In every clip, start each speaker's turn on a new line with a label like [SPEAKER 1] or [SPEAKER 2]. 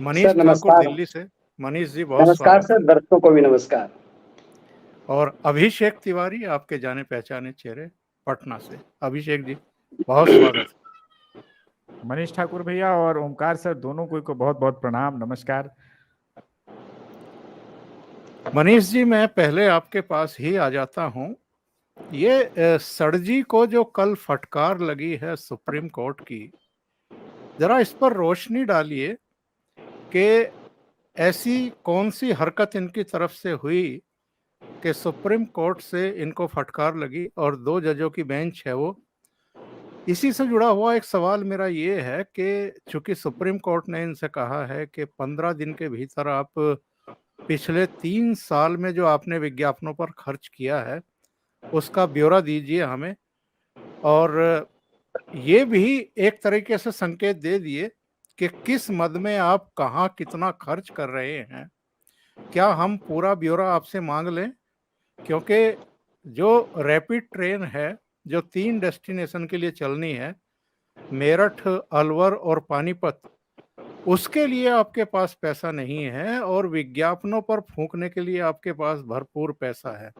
[SPEAKER 1] Manish
[SPEAKER 2] sir
[SPEAKER 1] Thakur
[SPEAKER 2] नमस्कार।
[SPEAKER 1] दिल्ली से। मनीष जी बहुत
[SPEAKER 2] नमस्कार
[SPEAKER 1] स्वागत
[SPEAKER 2] सर, दर्शकों को भी नमस्कार।
[SPEAKER 1] और अभिषेक तिवारी आपके जाने पहचाने चेहरे पटना से। अभिषेक जी बहुत स्वागत।
[SPEAKER 3] मनीष ठाकुर भैया और ओमकार सर दोनों को बहुत बहुत प्रणाम, नमस्कार।
[SPEAKER 1] मनीष जी मैं पहले आपके पास ही आ जाता हूँ। ये सड़जी को जो कल फटकार लगी है सुप्रीम कोर्ट की, जरा इस पर रोशनी डालिए कि ऐसी कौन सी हरकत इनकी तरफ से हुई कि सुप्रीम कोर्ट से इनको फटकार लगी और 2 जजों की बेंच है वो। इसी से जुड़ा हुआ एक सवाल मेरा ये है कि चूंकि सुप्रीम कोर्ट ने इनसे कहा है कि 15 दिन के भीतर आप पिछले 3 साल में जो आपने विज्ञापनों पर खर्च किया है उसका ब्यौरा दीजिए हमें, और ये भी एक तरीके से संकेत दे दिए कि किस मद में आप कहाँ कितना खर्च कर रहे हैं। क्या हम पूरा ब्यौरा आपसे मांग लें? क्योंकि जो रैपिड ट्रेन है जो 3 डेस्टिनेशन के लिए चलनी है, मेरठ, अलवर और पानीपत, उसके लिए आपके पास पैसा नहीं है और विज्ञापनों पर फूंकने के लिए आपके पास भरपूर पैसा है।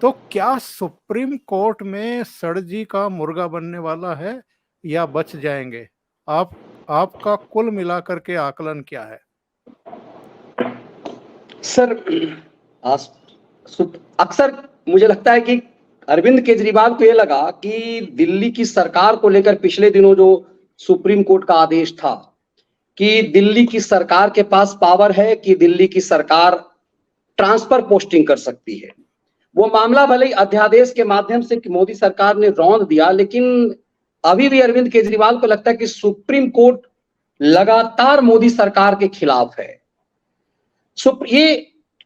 [SPEAKER 1] तो क्या सुप्रीम कोर्ट में सड़जी का मुर्गा बनने वाला है या बच जाएंगे? आपका कुल मिलाकर के आकलन क्या है?
[SPEAKER 2] सर अक्सर मुझे लगता है कि अरविंद केजरीवाल को यह लगा कि दिल्ली की सरकार को लेकर पिछले दिनों जो सुप्रीम कोर्ट का आदेश था कि दिल्ली की सरकार के पास पावर है कि दिल्ली की सरकार ट्रांसफर पोस्टिंग कर सकती है, वो मामला भले ही अध्यादेश के माध्यम से मोदी सरकार ने रौंद दिया, लेकिन अभी भी अरविंद केजरीवाल को लगता है कि सुप्रीम कोर्ट लगातार मोदी सरकार के खिलाफ है। ये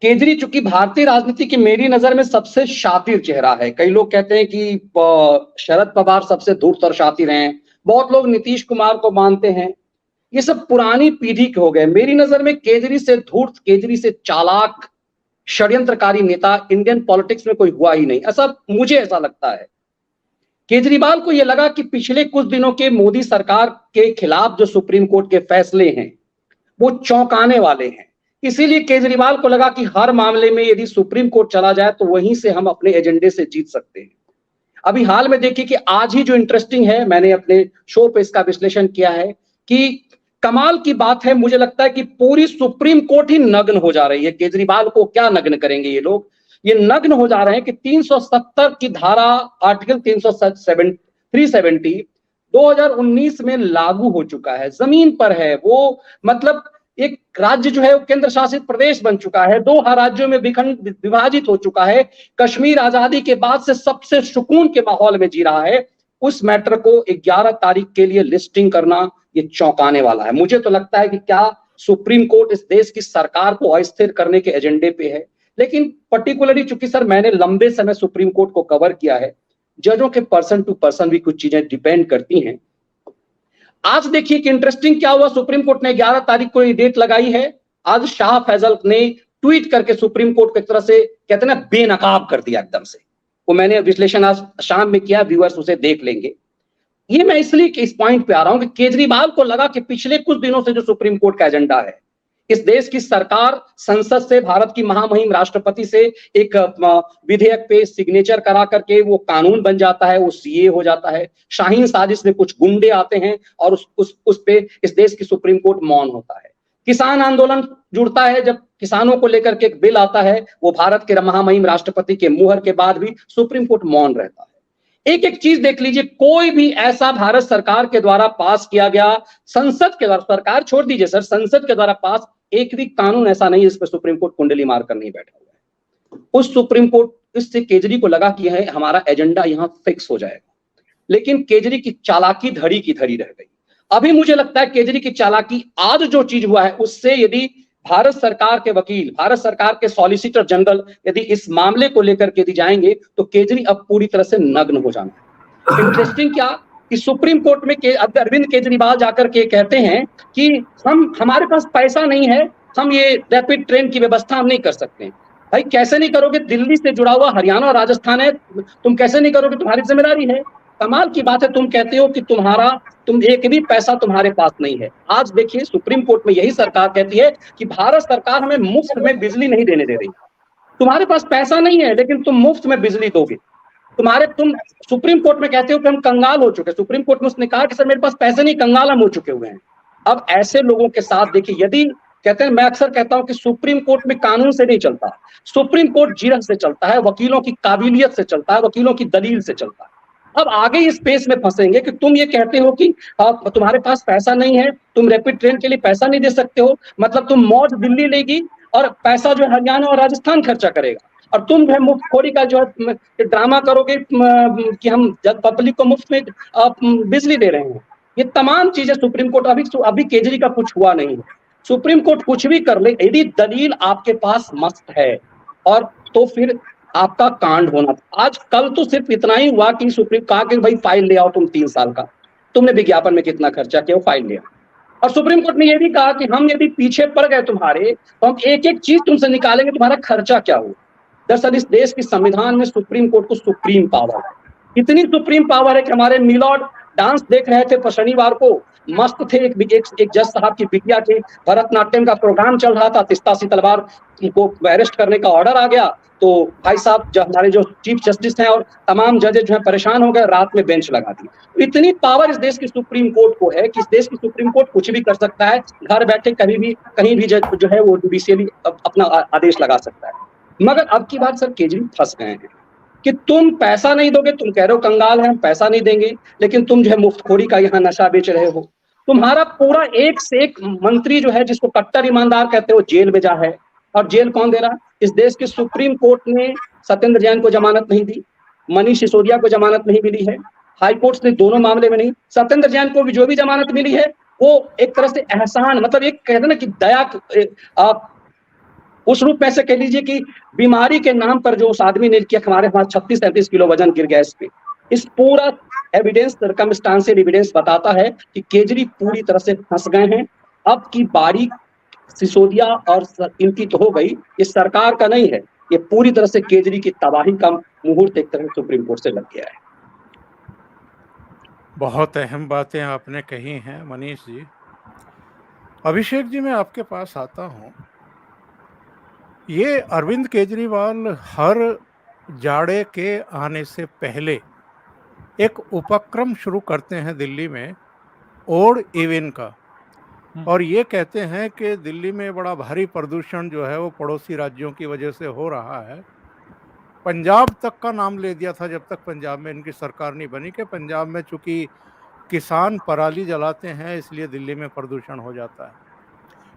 [SPEAKER 2] केजरी चूंकि भारतीय राजनीति की मेरी नजर में सबसे शातिर चेहरा है। कई लोग कहते हैं कि शरद पवार सबसे धूर्त और शातिर हैं, बहुत लोग नीतीश कुमार को मानते हैं। ये सब पुरानी पीढ़ी के हो गए। मेरी नजर में केजरी से धूर्त, केजरी से चालाक, षड्यंत्रकारी नेता इंडियन पॉलिटिक्स में कोई हुआ ही नहीं, मुझे ऐसा लगता है। केजरीवाल को यह लगा कि पिछले कुछ दिनों के मोदी सरकार के खिलाफ जो सुप्रीम कोर्ट के फैसले हैं वो चौंकाने वाले हैं। इसीलिए केजरीवाल को लगा कि हर मामले में यदि सुप्रीम कोर्ट चला जाए तो वहीं से हम अपने एजेंडे से जीत सकते हैं। अभी हाल में देखिए कि आज ही जो इंटरेस्टिंग है, मैंने अपने शो पे इसका विश्लेषण किया है कि कमाल की बात है, मुझे लगता है कि पूरी सुप्रीम कोर्ट ही नग्न हो जा रही है। केजरीवाल को क्या नग्न करेंगे ये लोग? ये नग्न हो जा रहे हैं कि 370 की धारा, आर्टिकल 370 2019 में लागू हो चुका है, जमीन पर है वो। मतलब एक राज्य जो है वो केंद्र शासित प्रदेश बन चुका है, 2 राज्यों में विभाजित हो चुका है, कश्मीर आजादी के बाद से सबसे सुकून के माहौल में जी रहा है। उस मैटर को 11 तारीख के लिए लिस्टिंग करना ये चौंकाने वाला है। मुझे तो लगता है कि क्या सुप्रीम कोर्ट इस देश की सरकार को अस्थिर करने के एजेंडे पे है। लेकिन पर्टिकुलरली चूंकि सर मैंने लंबे समय सुप्रीम कोर्ट को कवर किया है, जजों के पर्सन टू पर्सन भी कुछ चीजें डिपेंड करती हैं। आज देखिए कि इंटरेस्टिंग क्या हुआ, सुप्रीम कोर्ट ने 11 तारीख को ये डेट लगाई है। आज शाह फैजल ने ट्वीट करके सुप्रीम कोर्ट को एक तरह से कहते हैं ना बेनकाब कर दिया एकदम से। वो मैंने विश्लेषण आज शाम में किया, व्यूअर्स उसे देख लेंगे। ये मैं इसलिए इस पॉइंट पे आ रहा हूं कि केजरीवाल को लगा कि पिछले कुछ दिनों से जो सुप्रीम कोर्ट का एजेंडा है, इस देश की सरकार संसद से, भारत की महामहिम राष्ट्रपति से एक विधेयक पे सिग्नेचर करा करके वो कानून बन जाता है, वो सीए हो जाता है। शाहीन साजिश में कुछ गुंडे आते हैं और उस पे इस देश की सुप्रीम कोर्ट मौन होता है। किसान आंदोलन जुड़ता है, जब किसानों को लेकर के एक बिल आता है, वो भारत के महामहिम राष्ट्रपति के मुहर के बाद भी सुप्रीम कोर्ट मौन रहता है। एक एक चीज देख लीजिए, कोई भी ऐसा भारत सरकार के द्वारा पास किया गया, संसद के द्वारा, सरकार छोड़ दीजिए सर, संसद के द्वारा पास एक भी कानून ऐसा नहीं जिस पर सुप्रीम कोर्ट कुंडली मार कर नहीं बैठा हुआ है। उस सुप्रीम कोर्ट, इससे केजरी को लगा कि है हमारा एजेंडा यहां फिक्स हो जाएगा, लेकिन केजरी की चालाकी धड़ी की धड़ी रह गई। अभी मुझे लगता है केजरी की चालाकी, आज जो चीज हुआ है उससे यदि भारत सरकार के वकील, भारत सरकार के सॉलिसिटर जनरल यदि इस मामले को लेकर के यदि जाएंगे तो केजरी अब पूरी तरह से नग्न हो जाना है। इंटरेस्टिंग क्या कि सुप्रीम कोर्ट में अरविंद केजरीवाल जाकर के कहते हैं कि हमारे पास पैसा नहीं है, हम ये रैपिड ट्रेन की व्यवस्था हम नहीं कर सकते। भाई कैसे नहीं करोगे? दिल्ली से जुड़ा हुआ हरियाणा और राजस्थान है, तुम कैसे नहीं करोगे? तुम्हारी जिम्मेदारी है। कमाल की बात है, तुम कहते हो कि तुम एक भी पैसा तुम्हारे पास नहीं है। आज देखिए सुप्रीम कोर्ट में यही सरकार कहती है कि भारत सरकार हमें मुफ्त में बिजली नहीं देने दे रही। तुम्हारे पास पैसा नहीं है लेकिन तुम मुफ्त में बिजली दोगे। तुम सुप्रीम कोर्ट में कहते हो कि हम कंगाल हो चुके हैं। सुप्रीम कोर्ट में उसने कहा कि सर मेरे पास पैसे नहीं, कंगाल हम हो चुके हुए हैं। अब ऐसे लोगों के साथ देखिए, यदि कहते हैं, मैं अक्सर कहता हूं कि सुप्रीम कोर्ट में कानून से नहीं चलता, सुप्रीम कोर्ट जिरह से चलता है, वकीलों की काबिलियत से चलता है, वकीलों की दलील से चलता है। अब आगे इस स्पेस में फंसेंगे कि तुम ये कहते हो कि तुम्हारे पास पैसा नहीं है, तुम रैपिड ट्रेन के लिए पैसा नहीं दे सकते हो, मतलब तुम मौज दिल्ली लेगी और पैसा जो है हरियाणा और राजस्थान खर्चा करेगा, और तुम जो है मुफ्तखोरी का जो है ड्रामा करोगे कि हम पब्लिक को मुफ्त में बिजली दे रहे हैं। ये तमाम चीजें सुप्रीम कोर्ट, अभी केजरी का कुछ हुआ नहीं है, सुप्रीम कोर्ट कुछ भी कर ले, यदि दलील आपके पास मस्त है और तो फिर आपका कांड होना था। आज कल तो सिर्फ इतना ही हुआ कि सुप्रीम कहा कि भाई फाइल ले आओ तुम 3 साल का, तुमने विज्ञापन में कितना खर्चा किया, वो फाइल ले आओ। और सुप्रीम कोर्ट ने यह भी कहा कि हम यदि पीछे पड़ गए तुम्हारे, तो हम एक एक चीज तुमसे निकालेंगे, तुम्हारा खर्चा क्या हुआ। दरअसल इस देश के संविधान में सुप्रीम कोर्ट को सुप्रीम पावर है, इतनी सुप्रीम पावर है कि हमारे मिलॉर्ड डांस देख रहे थे शनिवार को, मस्त थे। एक जज साहब की बिटिया के भरतनाट्यम का प्रोग्राम चल रहा था, तिस्ता सी तलवार को अरेस्ट करने का ऑर्डर आ गया, तो भाई साहब हमारे जो चीफ जस्टिस हैं और तमाम जजेस जो है परेशान हो गए, रात में बेंच लगा दी। इतनी पावर इस देश की सुप्रीम कोर्ट को है कि इस देश की सुप्रीम कोर्ट कुछ भी कर सकता है, घर बैठे कहीं भी जो है वो जुडिशियली अपना आदेश लगा सकता है। मगर अब की बात सर केजरी फंस गए हैं कि तुम पैसा नहीं दोगे, तुम कह रहे हो कंगाल है हम पैसा नहीं देंगे, लेकिन तुम जो है मुफ्तखोरी का यहाँ नशा बेच रहे हो। तुम्हारा पूरा एक से एक मंत्री जो है, जिसको कट्टर ईमानदार कहते हो, जेल में जा है। और जेल कौन दे रहा? इस देश की सुप्रीम कोर्ट ने सत्येंद्र जैन को जमानत नहीं दी, मनीष सिसोदिया को जमानत नहीं मिली है, हाई कोर्ट ने दोनों मामले में नहीं। सत्येंद्र जैन को भी जो भी जमानत मिली है वो एक तरह से एहसान, मतलब एक कहते ना कि दया, उस रूप में से कह लीजिए कि बीमारी के नाम पर जो उस आदमी ने किया, हमारे 36-37 किलो वजन गिर गया इस पे। इस पूरा एविडेंस, सर्कमस्टांशियल एविडेंस बताता है कि केजरी पूरी तरह से फंस गए हैं। अब की बारी सिसोदिया और इनकी तो हो गई, ये सरकार का नहीं है, ये पूरी तरह से केजरी की तबाही का मुहूर्त एक तरह सुप्रीम कोर्ट से लग गया है।
[SPEAKER 1] बहुत अहम बातें आपने कही हैं मनीष जी। अभिषेक जी, मैं आपके पास आता हूं। ये अरविंद केजरीवाल हर जाड़े के आने से पहले एक उपक्रम शुरू करते हैं दिल्ली में, ओड इवन का, और ये कहते हैं कि दिल्ली में बड़ा भारी प्रदूषण जो है वो पड़ोसी राज्यों की वजह से हो रहा है। पंजाब तक का नाम ले दिया था जब तक पंजाब में इनकी सरकार नहीं बनी, कि पंजाब में चूंकि किसान पराली जलाते हैं इसलिए दिल्ली में प्रदूषण हो जाता है।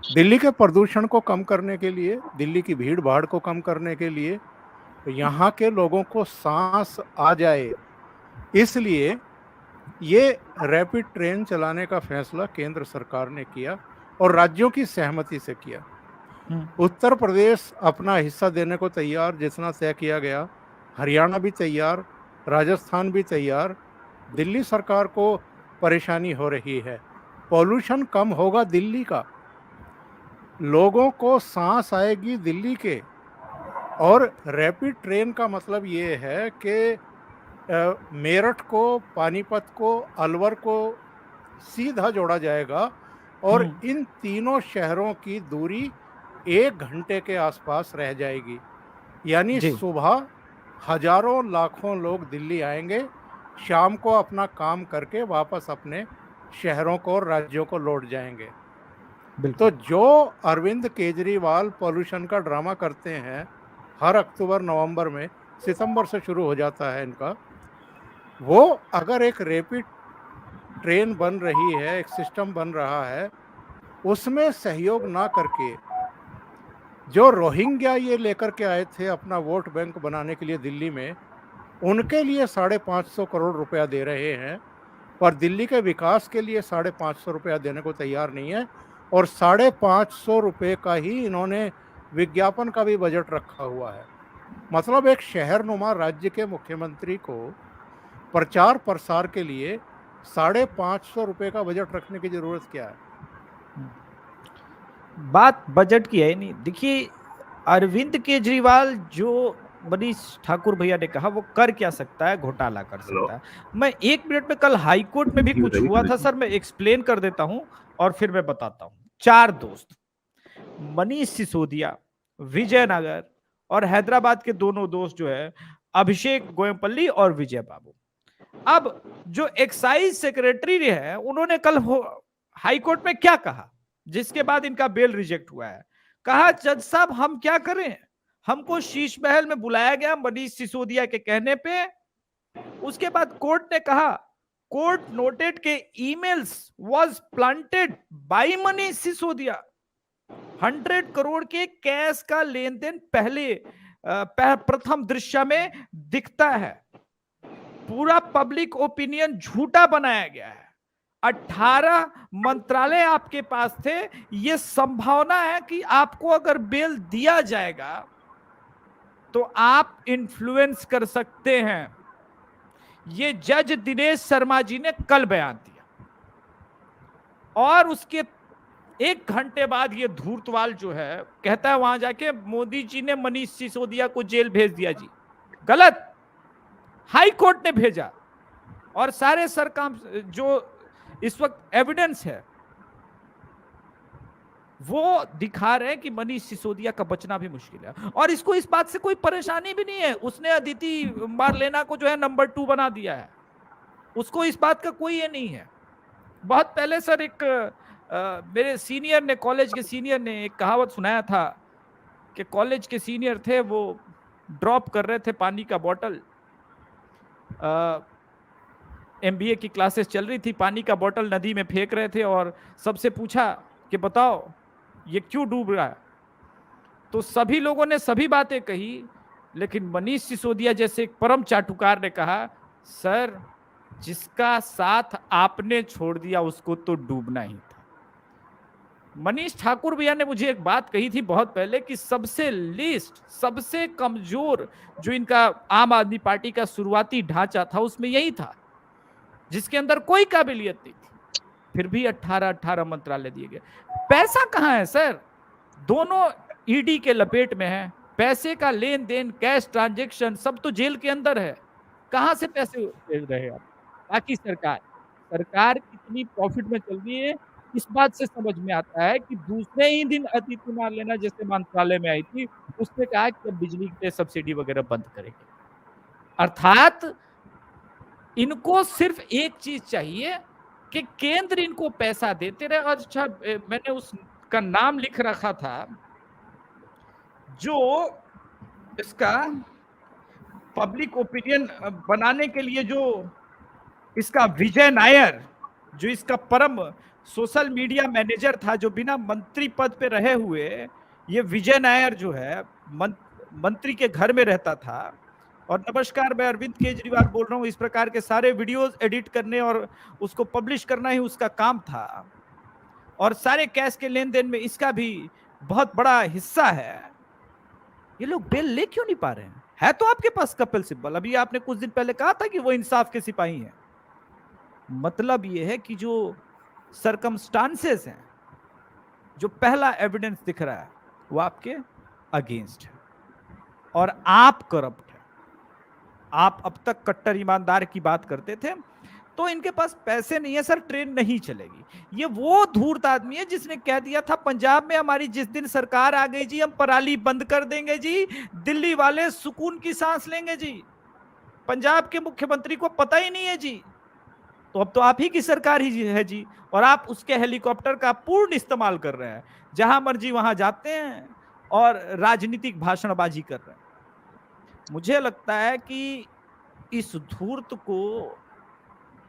[SPEAKER 1] दिल्ली के प्रदूषण को कम करने के लिए, दिल्ली की भीड़ भाड़ को कम करने के लिए, तो यहाँ के लोगों को सांस आ जाए, इसलिए ये रैपिड ट्रेन चलाने का फैसला केंद्र सरकार ने किया और राज्यों की सहमति से किया। उत्तर प्रदेश अपना हिस्सा देने को तैयार, जितना तय किया गया, हरियाणा भी तैयार, राजस्थान भी तैयार। दिल्ली सरकार को परेशानी हो रही है, पॉल्यूशन कम होगा दिल्ली का, लोगों को सांस आएगी दिल्ली के। और रैपिड ट्रेन का मतलब ये है कि मेरठ को, पानीपत को, अलवर को सीधा जोड़ा जाएगा और इन तीनों शहरों की दूरी 1 घंटे के आसपास रह जाएगी। यानी सुबह हजारों लाखों लोग दिल्ली आएंगे, शाम को अपना काम करके वापस अपने शहरों को और राज्यों को लौट जाएंगे। तो जो अरविंद केजरीवाल पॉल्यूशन का ड्रामा करते हैं हर अक्टूबर नवंबर में, सितंबर से शुरू हो जाता है इनका, वो अगर एक रैपिड ट्रेन बन रही है, एक सिस्टम बन रहा है, उसमें सहयोग ना करके, जो रोहिंग्या ये लेकर के आए थे अपना वोट बैंक बनाने के लिए दिल्ली में, उनके लिए 550 करोड़ रुपया दे रहे हैं, पर दिल्ली के विकास के लिए 550 रुपया देने को तैयार नहीं है। और 550 रुपये का ही इन्होंने विज्ञापन का भी बजट रखा हुआ है। मतलब एक शहरनुमा राज्य के मुख्यमंत्री को प्रचार प्रसार के लिए 550 रुपये का बजट रखने की जरूरत क्या है?
[SPEAKER 3] बात बजट की है नहीं। देखिए, अरविंद केजरीवाल जो मनीष ठाकुर भैया ने कहा वो कर क्या सकता है, घोटाला कर सकता है। मैं 1 मिनट में, कल हाईकोर्ट में भी कुछ हुआ था सर, मैं एक्सप्लेन कर देता हूं और फिर मैं बताता हूं। 4 दोस्त, मनीष सिसोदिया, विजयनगर और हैदराबाद के दोनों दोस्त जो है अभिषेक गोयमपल्ली और विजय बाबू। अब जो एक्साइज सेक्रेटरी है उन्होंने कल हाईकोर्ट में क्या कहा, जिसके बाद इनका बेल रिजेक्ट हुआ है। कहा जज साहब हम क्या करें, हमको शीश महल में बुलाया गया मनीष सिसोदिया के कहने पे। उसके बाद कोर्ट ने कहा, कोर्ट नोटेड के emails was planted by Manish Sisodia. 100 crore के कैश का लेन देन पहले प्रथम दृश्य में दिखता है। पूरा पब्लिक ओपिनियन झूठा बनाया गया है। 18 मंत्रालय आपके पास थे। यह संभावना है कि आपको अगर बेल दिया जाएगा तो आप इन्फ्लुएंस कर सकते हैं। ये जज दिनेश शर्मा जी ने कल बयान दिया और उसके 1 घंटे बाद ये धूर्तवाल जो है कहता है वहां जाके मोदी जी ने मनीष सिसोदिया को जेल भेज दिया। जी गलत, हाई कोर्ट ने भेजा। और सारे सरकार जो इस वक्त एविडेंस है वो दिखा रहे हैं कि मनीष सिसोदिया का बचना भी मुश्किल है। और इसको इस बात से कोई परेशानी भी नहीं है, उसने अदिति मारलेना को जो है नंबर 2 बना दिया है, उसको इस बात का कोई ये नहीं है। बहुत पहले सर एक मेरे सीनियर ने, कॉलेज के सीनियर ने एक कहावत सुनाया था कि कॉलेज के सीनियर थे, वो ड्रॉप कर रहे थे पानी का बॉटल, MBA की क्लासेस चल रही थी, पानी का बॉटल नदी में फेंक रहे थे और सबसे पूछा कि बताओ ये क्यों डूब रहा है। तो सभी लोगों ने सभी बातें कही, लेकिन मनीष सिसोदिया जैसे एक परम चाटुकार ने कहा, सर जिसका साथ आपने छोड़ दिया उसको तो डूबना ही था। मनीष ठाकुर भैया ने मुझे एक बात कही थी बहुत पहले कि सबसे लीस्ट, सबसे कमजोर जो इनका आम आदमी पार्टी का शुरुआती ढांचा था उसमें यही था, जिसके अंदर कोई काबिलियत नहीं थी। फिर भी 18 मंत्रालय दिए गए। पैसा कहां है सर? दोनों ईडी के लपेट में है। पैसे का लेन देन, कैश ट्रांजैक्शन सब तो जेल के अंदर है। कहां से पैसे भेज रहे आप? बाकी सरकार कितनी प्रॉफिट में चल रही है इस बात से समझ में आता है कि दूसरे ही दिन अदिति मारलेना जैसे मंत्रालय में आई थी, उसने कहा कि अब बिजली के सब्सिडी वगैरह बंद करेंगे। अर्थात इनको सिर्फ एक चीज चाहिए कि केंद्र इनको पैसा देते रहे। और अच्छा, मैंने उसका नाम लिख रखा था जो इसका पब्लिक ओपिनियन बनाने के लिए, जो इसका विजय नायर, जो इसका परम सोशल मीडिया मैनेजर था, जो बिना मंत्री पद पे रहे हुए, ये विजय नायर जो है मंत्री के घर में रहता था। और नमस्कार, मैं अरविंद केजरीवाल बोल रहा हूँ। इस प्रकार के सारे वीडियोस एडिट करने और उसको पब्लिश करना ही उसका काम था। और सारे कैश के लेन देन में इसका भी बहुत बड़ा हिस्सा है। ये लोग बेल ले क्यों नहीं पा रहे हैं? है तो आपके पास कपिल सिब्बल, अभी आपने कुछ दिन पहले कहा था कि वो इंसाफ के सिपाही हैं। मतलब ये है कि जो सरकमस्टांसेस हैं, जो पहला एविडेंस दिख रहा है वो आपके अगेंस्ट है और आप करप्ट है। आप अब तक कट्टर ईमानदार की बात करते थे, तो इनके पास पैसे नहीं है सर, ट्रेन नहीं चलेगी। ये वो धूर्त आदमी है जिसने कह दिया था पंजाब में हमारी जिस दिन सरकार आ गई जी, हम पराली बंद कर देंगे जी, दिल्ली वाले सुकून की सांस लेंगे जी। पंजाब के मुख्यमंत्री को पता ही नहीं है जी। तो अब तो आप ही की सरकार ही है जी, और आप उसके हेलीकॉप्टर का पूर्ण इस्तेमाल कर रहे हैं, जहां मर्जी वहां जाते हैं और राजनीतिक भाषणबाजी कर रहे हैं। मुझे लगता है कि इस धूर्त को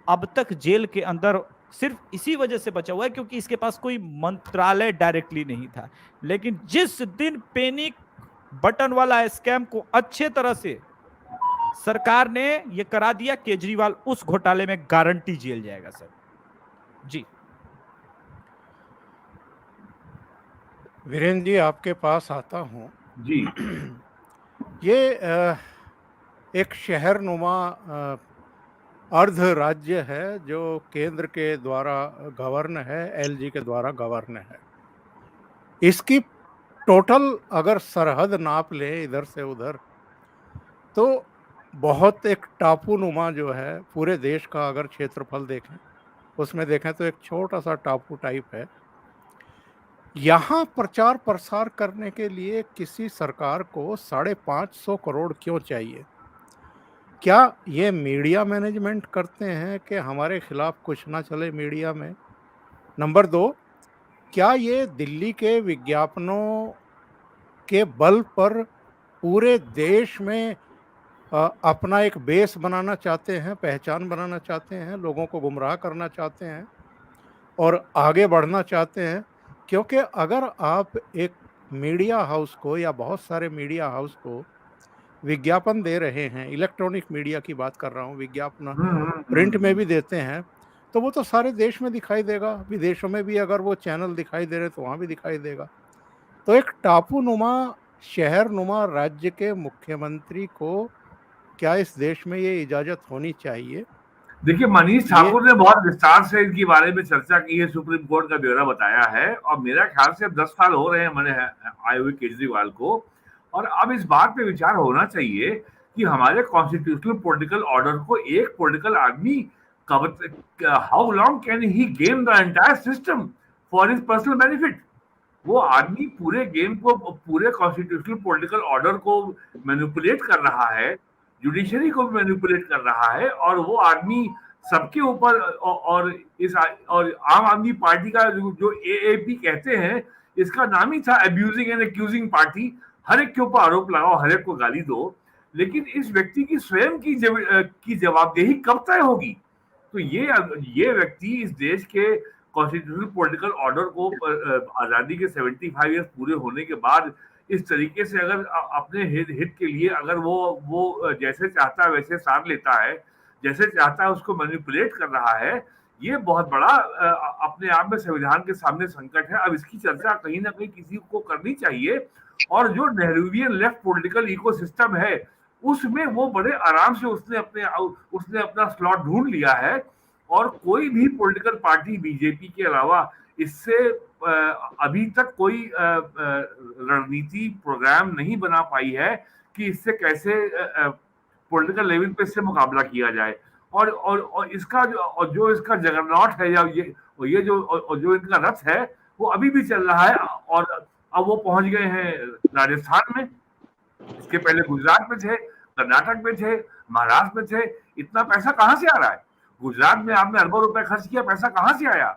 [SPEAKER 3] अब तक जेल के अंदर सिर्फ इसी वजह से बचा हुआ है क्योंकि इसके पास कोई मंत्रालय डायरेक्टली नहीं था। लेकिन जिस दिन पैनिक बटन वाला स्कैम को अच्छे तरह से सरकार ने यह करा दिया, केजरीवाल उस घोटाले में गारंटी जेल जाएगा सर जी।
[SPEAKER 1] वीरेंद्र जी, आपके पास आता हूं
[SPEAKER 4] जी।
[SPEAKER 1] ये एक शहरनुमा अर्ध राज्य है जो केंद्र के द्वारा गवर्न है, LG के द्वारा गवर्न है। इसकी टोटल अगर सरहद नाप ले इधर से उधर, तो बहुत एक टापू नुमा जो है पूरे देश का अगर क्षेत्रफल देखें, उसमें देखें तो एक छोटा सा टापू टाइप है। यहाँ प्रचार प्रसार करने के लिए किसी सरकार को 550 करोड़ क्यों चाहिए? क्या ये मीडिया मैनेजमेंट करते हैं कि हमारे खिलाफ कुछ ना चले मीडिया में? नंबर 2, क्या ये दिल्ली के विज्ञापनों के बल पर पूरे देश में अपना एक बेस बनाना चाहते हैं, पहचान बनाना चाहते हैं, लोगों को गुमराह करना चाहते हैं और आगे बढ़ना चाहते हैं? क्योंकि अगर आप एक मीडिया हाउस को या बहुत सारे मीडिया हाउस को विज्ञापन दे रहे हैं, इलेक्ट्रॉनिक मीडिया की बात कर रहा हूँ, विज्ञापन प्रिंट में भी देते हैं, तो वो तो सारे देश में दिखाई देगा, विदेशों में भी अगर वो चैनल दिखाई दे रहे तो वहाँ भी दिखाई देगा। तो एक टापू नुमा, शहर नुमा राज्य के मुख्यमंत्री को क्या इस देश में ये इजाज़त होनी चाहिए?
[SPEAKER 4] देखिए, मनीष ठाकुर ने बहुत विस्तार से इनके बारे में चर्चा की है, सुप्रीम कोर्ट का ब्यौरा बताया है और मेरा ख्याल से अब 10 साल हो रहे हैं मैंने आए हुए केजरीवाल को। और अब इस बात पे विचार होना चाहिए कि हमारे कॉन्स्टिट्यूशनल पॉलिटिकल ऑर्डर को एक पॉलिटिकल आदमी how long can he game the entire system for his personal benefit? वो आदमी पूरे गेम को, पूरे कॉन्स्टिट्यूशनल पॉलिटिकल ऑर्डर को मैनिपुलेट कर रहा है, जुडिशरी को भी मैनिपुलेट कर रहा है और वो आदमी सबके ऊपर और आम आदमी पार्टी का जो एएपी कहते हैं, इसका नाम ही था अब्यूजिंग एंड एक्यूजिंग पार्टी। हर एक के ऊपर आरोप लगाओ, हर एक को गाली दो, लेकिन इस व्यक्ति की स्वयं की जवाबदेही कब तय होगी? तो ये व्यक्ति इस देश के कॉन्स्टिट्यूशनल पॉलिटिकल ऑर्डर को आजादी के 75 ईयर्स पूरे होने के बाद इस तरीके से अगर अपने हित के लिए अगर वो जैसे चाहता है वैसे साथ लेता है, जैसे चाहता है उसको मैनिपुलेट कर रहा है, ये बहुत बड़ा अपने आप में संविधान के सामने संकट है। अब इसकी चर्चा कहीं ना कहीं किसी को करनी चाहिए और जो नेहरूवियन लेफ्ट पॉलिटिकल इकोसिस्टम है उसमें वो बड़े आराम से उसने अपना स्लॉट ढूंढ लिया है और कोई भी पॉलिटिकल पार्टी बीजेपी के अलावा इससे अभी तक कोई रणनीति प्रोग्राम नहीं बना पाई है कि इससे कैसे पॉलिटिकल लेवल पे इससे मुकाबला किया जाए। और इसका जो इसका जगरनॉट है या ये जो इनका रथ है वो अभी भी चल रहा है और अब वो पहुंच गए हैं राजस्थान में, इसके पहले गुजरात में थे, कर्नाटक में थे, महाराष्ट्र में थे। इतना पैसा कहाँ से आ रहा है? गुजरात में आपने अरबों रुपए खर्च किया, पैसा कहाँ से आया?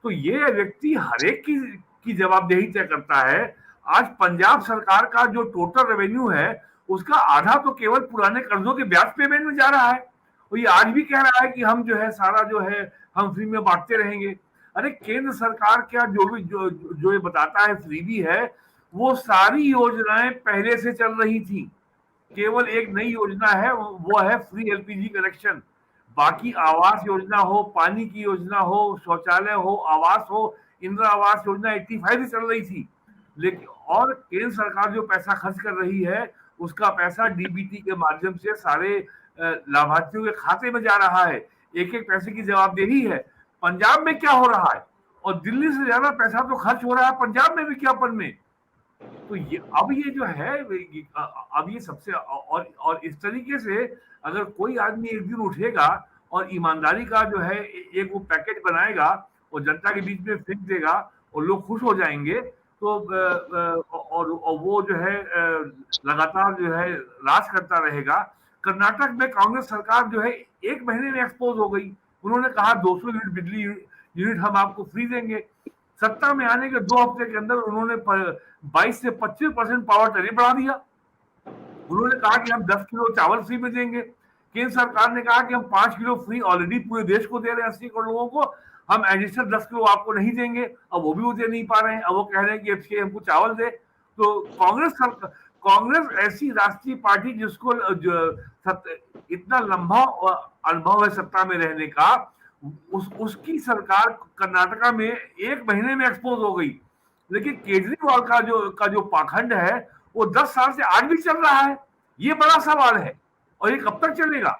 [SPEAKER 4] तो ये व्यक्ति हर एक की जवाबदेही तय करता है। आज पंजाब सरकार का जो टोटल रेवेन्यू है उसका आधा तो केवल पुराने कर्जों के ब्याज पेमेंट में जा रहा है और ये आज भी कह रहा है कि हम जो है सारा जो है हम फ्री में बांटते रहेंगे। अरे केंद्र सरकार क्या जो ये बताता है फ्रीबी है, वो सारी योजनाएं पहले से चल रही थी। केवल एक नई योजना है, वो है फ्री एलपीजी कनेक्शन। बाकी आवास योजना हो, पानी की योजना हो, शौचालय हो, आवास हो, इंदिरा आवास योजना 85 से चल रही थी। लेकिन और केंद्र सरकार जो पैसा खर्च कर रही है उसका पैसा डीबीटी के माध्यम से सारे लाभार्थियों के खाते में जा रहा है। एक एक पैसे की जवाबदेही है। पंजाब में क्या हो रहा है और दिल्ली से ज्यादा पैसा तो खर्च हो रहा है पंजाब में विज्ञापन में। तो ये जो है अब ये सबसे और इस तरीके से अगर कोई आदमी एक दिन उठेगा और ईमानदारी का जो है एक वो पैकेट बनाएगा और जनता के बीच में फेंक देगा और लोग खुश हो जाएंगे, तो और वो जो है लगातार जो है राज करता रहेगा। कर्नाटक में कांग्रेस सरकार जो है 1 महीने में एक्सपोज हो गई। उन्होंने कहा 200 यूनिट बिजली यूनिट हम आपको फ्री देंगे। सत्ता में आने के 2 हफ्ते के अंदर उन्होंने 22 से 25% पावर टैरिफ बढ़ा दिया। उन्होंने कहा कि हम 10 किलो चावल फ्री में देंगे। केंद्र सरकार ने कहा कि हम 5 किलो फ्री ऑलरेडी पूरे देश को दे रहे हैं 80 करोड़ लोगों को, हम एडिशनल 10 किलो आपको नहीं देंगे। अब वो भी वो दे नहीं पा रहे हैं, अब वो कह रहे हैं कि एफसीआई हमको चावल दे। तो कांग्रेस ऐसी राष्ट्रीय पार्टी जिसको इतना लंबा अनुभव है सत्ता में रहने का, उसकी सरकार कर्नाटका में 1 महीने में एक्सपोज हो गई। लेकिन केजरीवाल का जो पाखंड है वो 10 साल से आज भी चल रहा है। ये बड़ा सवाल है और ये कब तक चलेगा?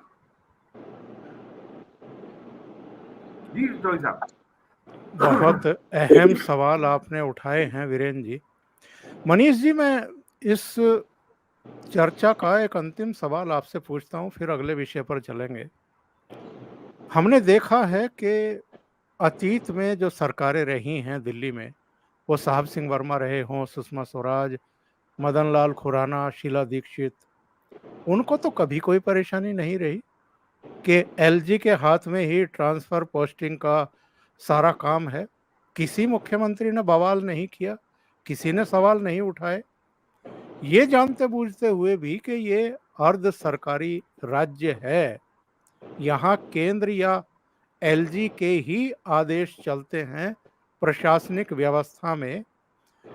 [SPEAKER 4] जी जोई साहब,
[SPEAKER 1] बहुत अहम सवाल आपने उठाए हैं वीरेंद्र जी। मनीष जी, मैं इस चर्चा का एक अंतिम सवाल आपसे पूछता हूं, फिर अगले विषय पर चलेंगे। हमने देखा है कि अतीत में जो सरकारें रही हैं दिल्ली में, वो साहब सिंह वर्मा रहे हों, सुषमा स्वराज, मदन लाल खुराना, शीला दीक्षित, उनको तो कभी कोई परेशानी नहीं रही कि एलजी के हाथ में ही ट्रांसफर पोस्टिंग का सारा काम है। किसी मुख्यमंत्री ने बवाल नहीं किया, किसी ने सवाल नहीं उठाए। ये जानते बूझते हुए भी कि ये अर्ध सरकारी राज्य है, यहाँ केंद्र या एलजी के ही आदेश चलते हैं प्रशासनिक व्यवस्था में,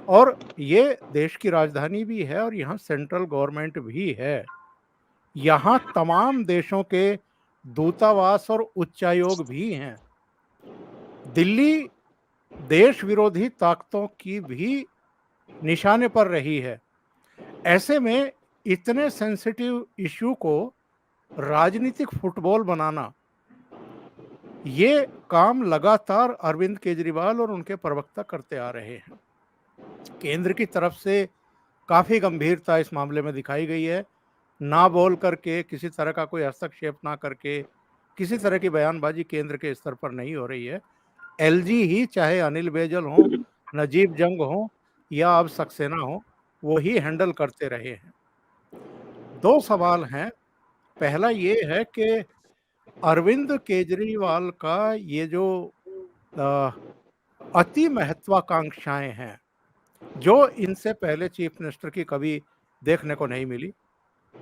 [SPEAKER 1] और ये देश की राजधानी भी है और यहाँ सेंट्रल गवर्नमेंट भी है। यहाँ तमाम देशों के दूतावास और उच्चायोग भी हैं। दिल्ली देश विरोधी ताकतों की भी निशाने पर रही है। ऐसे में इतने सेंसिटिव इश्यू को राजनीतिक फुटबॉल बनाना, ये काम लगातार अरविंद केजरीवाल और उनके प्रवक्ता करते आ रहे हैं। केंद्र की तरफ से काफ़ी गंभीरता इस मामले में दिखाई गई है। ना बोल करके, किसी तरह का कोई हस्तक्षेप ना करके, किसी तरह की बयानबाजी केंद्र के स्तर पर नहीं हो रही है। एलजी ही, चाहे अनिल बैजल हो, नजीब जंग हो या अब सक्सेना हो, वो ही हैंडल करते रहे हैं। दो सवाल हैं। पहला ये है कि अरविंद केजरीवाल का ये जो अति महत्वाकांक्षाएं हैं, जो इनसे पहले चीफ मिनिस्टर की कभी देखने को नहीं मिली,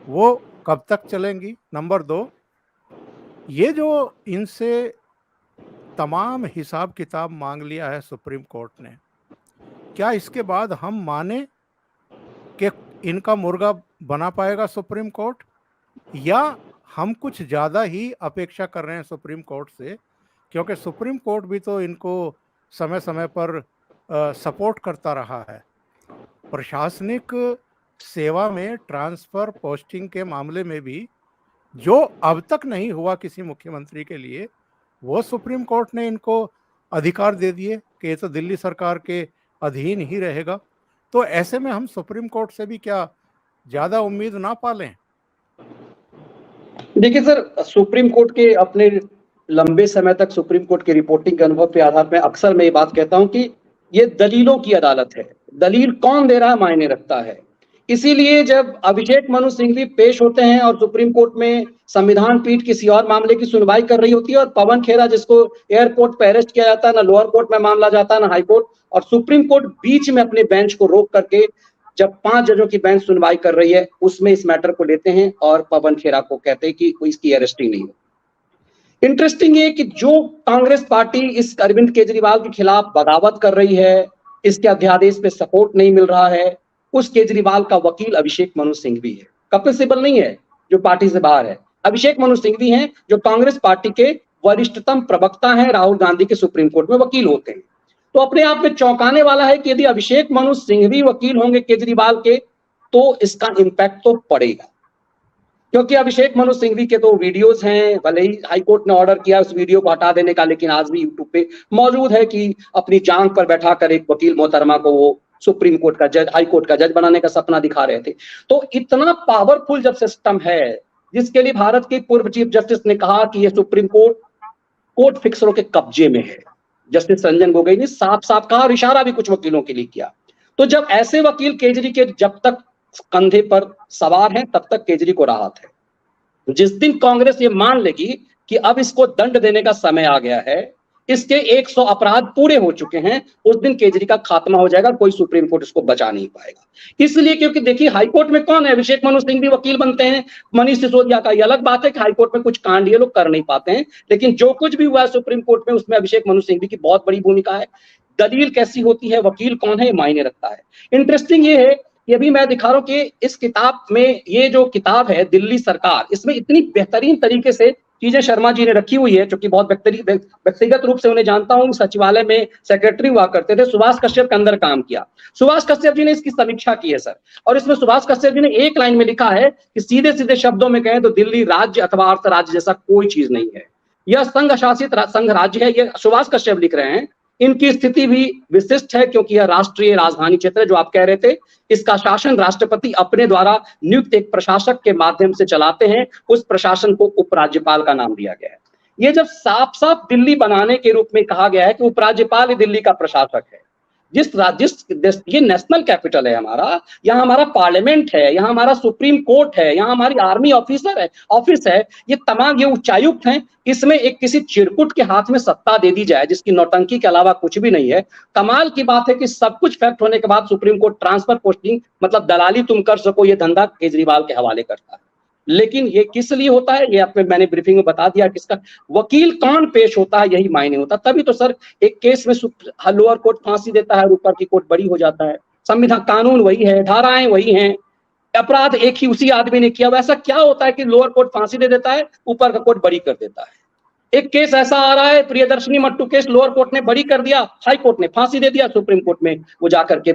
[SPEAKER 1] वो कब तक चलेंगी? नंबर 2, ये जो इनसे तमाम हिसाब किताब मांग लिया है सुप्रीम कोर्ट ने, क्या इसके बाद हम माने कि इनका मुर्गा बना पाएगा सुप्रीम कोर्ट, या हम कुछ ज़्यादा ही अपेक्षा कर रहे हैं सुप्रीम कोर्ट से? क्योंकि सुप्रीम कोर्ट भी तो इनको समय समय पर सपोर्ट करता रहा है। प्रशासनिक सेवा में ट्रांसफ़र पोस्टिंग के मामले में भी जो अब तक नहीं हुआ किसी मुख्यमंत्री के लिए, वो सुप्रीम कोर्ट ने इनको अधिकार दे दिए कि ये तो दिल्ली सरकार के अधीन ही रहेगा। तो ऐसे में हम सुप्रीम कोर्ट से भी क्या ज़्यादा उम्मीद ना पालें?
[SPEAKER 2] देखिए सर, सुप्रीम कोर्ट के अपने लंबे समय तक सुप्रीम कोर्ट के रिपोर्टिंग के अनुभव के आधार पर अक्सर मैं ये बात कहता हूं कि ये दलीलों की अदालत है। दलील कौन दे रहा है मायने रखता है। इसीलिए जब अभिषेक मनु सिंघवी पेश होते हैं और सुप्रीम कोर्ट में संविधान पीठ किसी और मामले की सुनवाई कर रही होती है, और पवन खेरा जिसको एयरपोर्ट पर अरेस्ट किया जाता है, ना लोअर कोर्ट में मामला जाता है ना हाई कोर्ट, और सुप्रीम कोर्ट बीच में अपने बेंच को रोक करके जब 5 जजों की बेंच सुनवाई कर रही है, उसमें इस मैटर को लेते हैं और पवन खेरा को कहते हैं कि कोई इसकी अरेस्टिंग नहीं हो। इंटरेस्टिंग है कि जो कांग्रेस पार्टी इस अरविंद केजरीवाल के खिलाफ बगावत कर रही है, इसके अध्यादेश पे सपोर्ट नहीं मिल रहा है, उस केजरीवाल का वकील अभिषेक मनु सिंघवी है। कपिल सिब्बल नहीं है जो पार्टी से बाहर है, अभिषेक मनु सिंघवी हैं जो कांग्रेस पार्टी के वरिष्ठतम प्रवक्ता हैं, राहुल गांधी के सुप्रीम कोर्ट में वकील होते हैं। तो अपने आप में चौंकाने वाला है कि यदि अभिषेक मनु सिंघवी वकील होंगे केजरीवाल के, तो इसका इंपैक्ट तो पड़ेगा, क्योंकि अभिषेक मनु सिंघवी के तो वीडियोस हैं, भले ही हाईकोर्ट ने ऑर्डर किया उस वीडियो को हटा देने का, लेकिन आज भी यूट्यूब पे मौजूद है कि अपनी जांग पर बैठाकर एक वकील मोहतरमा को वो सुप्रीम कोर्ट का जज, हाई कोर्ट का जज बनाने का सपना दिखा रहे थे। तो इतना पावरफुल जब सिस्टम है, जिसके लिए भारत के पूर्व चीफ जस्टिस ने कहा कि यह सुप्रीम कोर्ट कोर्ट फिक्सरों के कब्जे में है, जस्टिस रंजन गोगोई ने साफ साफ कहा और इशारा भी कुछ वकीलों के लिए किया। तो जब ऐसे वकील केजरी के जब तक कंधे पर सवार हैं, तब तक केजरी को राहत है। जिस दिन कांग्रेस ये मान लेगी कि अब इसको दंड देने का समय आ गया है, इसके 100 अपराध पूरे हो चुके हैं, उस दिन केजरी का खात्मा हो जाएगा, कोई सुप्रीम कोर्ट इसको बचा नहीं पाएगा। इसलिए क्योंकि देखिए हाईकोर्ट में कौन है, अभिषेक मनु सिंघवी वकील बनते हैं, मनीष सिसोदिया का ये अलग बात है कि हाईकोर्ट में कुछ कांड ये लोग कर नहीं पाते हैं, लेकिन जो कुछ भी हुआ है सुप्रीम कोर्ट में उसमें अभिषेक मनु सिंघवी की बहुत बड़ी भूमिका है। दलील कैसी होती है, वकील कौन है, ये मायने रखता है। इंटरेस्टिंग ये है कि अभी मैं दिखा रहा हूं कि इस किताब में, ये जो किताब है दिल्ली सरकार, इसमें इतनी बेहतरीन तरीके से चीजें शर्मा जी ने रखी हुई है, जो कि बहुत व्यक्तिगत रूप से उन्हें जानता हूं, सचिवालय में सेक्रेटरी हुआ करते थे, सुभाष कश्यप के अंदर काम किया। सुभाष कश्यप जी ने इसकी समीक्षा की है सर, और इसमें सुभाष कश्यप जी ने एक लाइन में लिखा है कि सीधे सीधे शब्दों में कहें तो दिल्ली राज्य अथवा अर्थ राज्य जैसा कोई चीज नहीं है, यह संघ शासित संघ राज्य है। ये सुभाष कश्यप लिख रहे हैं इनकी स्थिति भी विशिष्ट है क्योंकि यह राष्ट्रीय राजधानी क्षेत्र है जो आप कह रहे थे। इसका शासन राष्ट्रपति अपने द्वारा नियुक्त एक प्रशासक के माध्यम से चलाते हैं। उस प्रशासन को उपराज्यपाल का नाम दिया गया है। ये जब साफ साफ दिल्ली बनाने के रूप में कहा गया है कि उपराज्यपाल ही दिल्ली का प्रशासक है, ये नेशनल कैपिटल है हमारा, यहाँ हमारा पार्लियामेंट है, यहाँ हमारा सुप्रीम कोर्ट है, यहाँ हमारी आर्मी ऑफिस है, ये तमाम ये उच्चायुक्त हैं, इसमें एक किसी चिरकुट के हाथ में सत्ता दे दी जाए जिसकी नौटंकी के अलावा कुछ भी नहीं है। कमाल की बात है कि सब कुछ फैक्ट होने के बाद सुप्रीम कोर्ट ट्रांसफर पोस्टिंग मतलब दलाली तुम कर सको ये धंधा केजरीवाल के हवाले करता है। लेकिन ये किस लिए होता है ये आपने मैंने ब्रीफिंग में बता दिया। किसका वकील कौन पेश होता है यही मायने होता, तभी तो सर एक केस में लोअर कोर्ट फांसी देता है, ऊपर की कोर्ट बरी हो जाता है। संविधान कानून वही है, धाराएं वही हैं, अपराध एक ही उसी आदमी ने किया। वैसा क्या होता है कि लोअर कोर्ट फांसी दे देता है, ऊपर का कोर्ट बरी कर देता है। एक केस ऐसा आ रहा है Priyadarshini Mattoo case, lower court ने बरी कर दिया, हाई कोर्ट ने फांसी दे दिया, सुप्रीम कोर्ट में वो जाकर के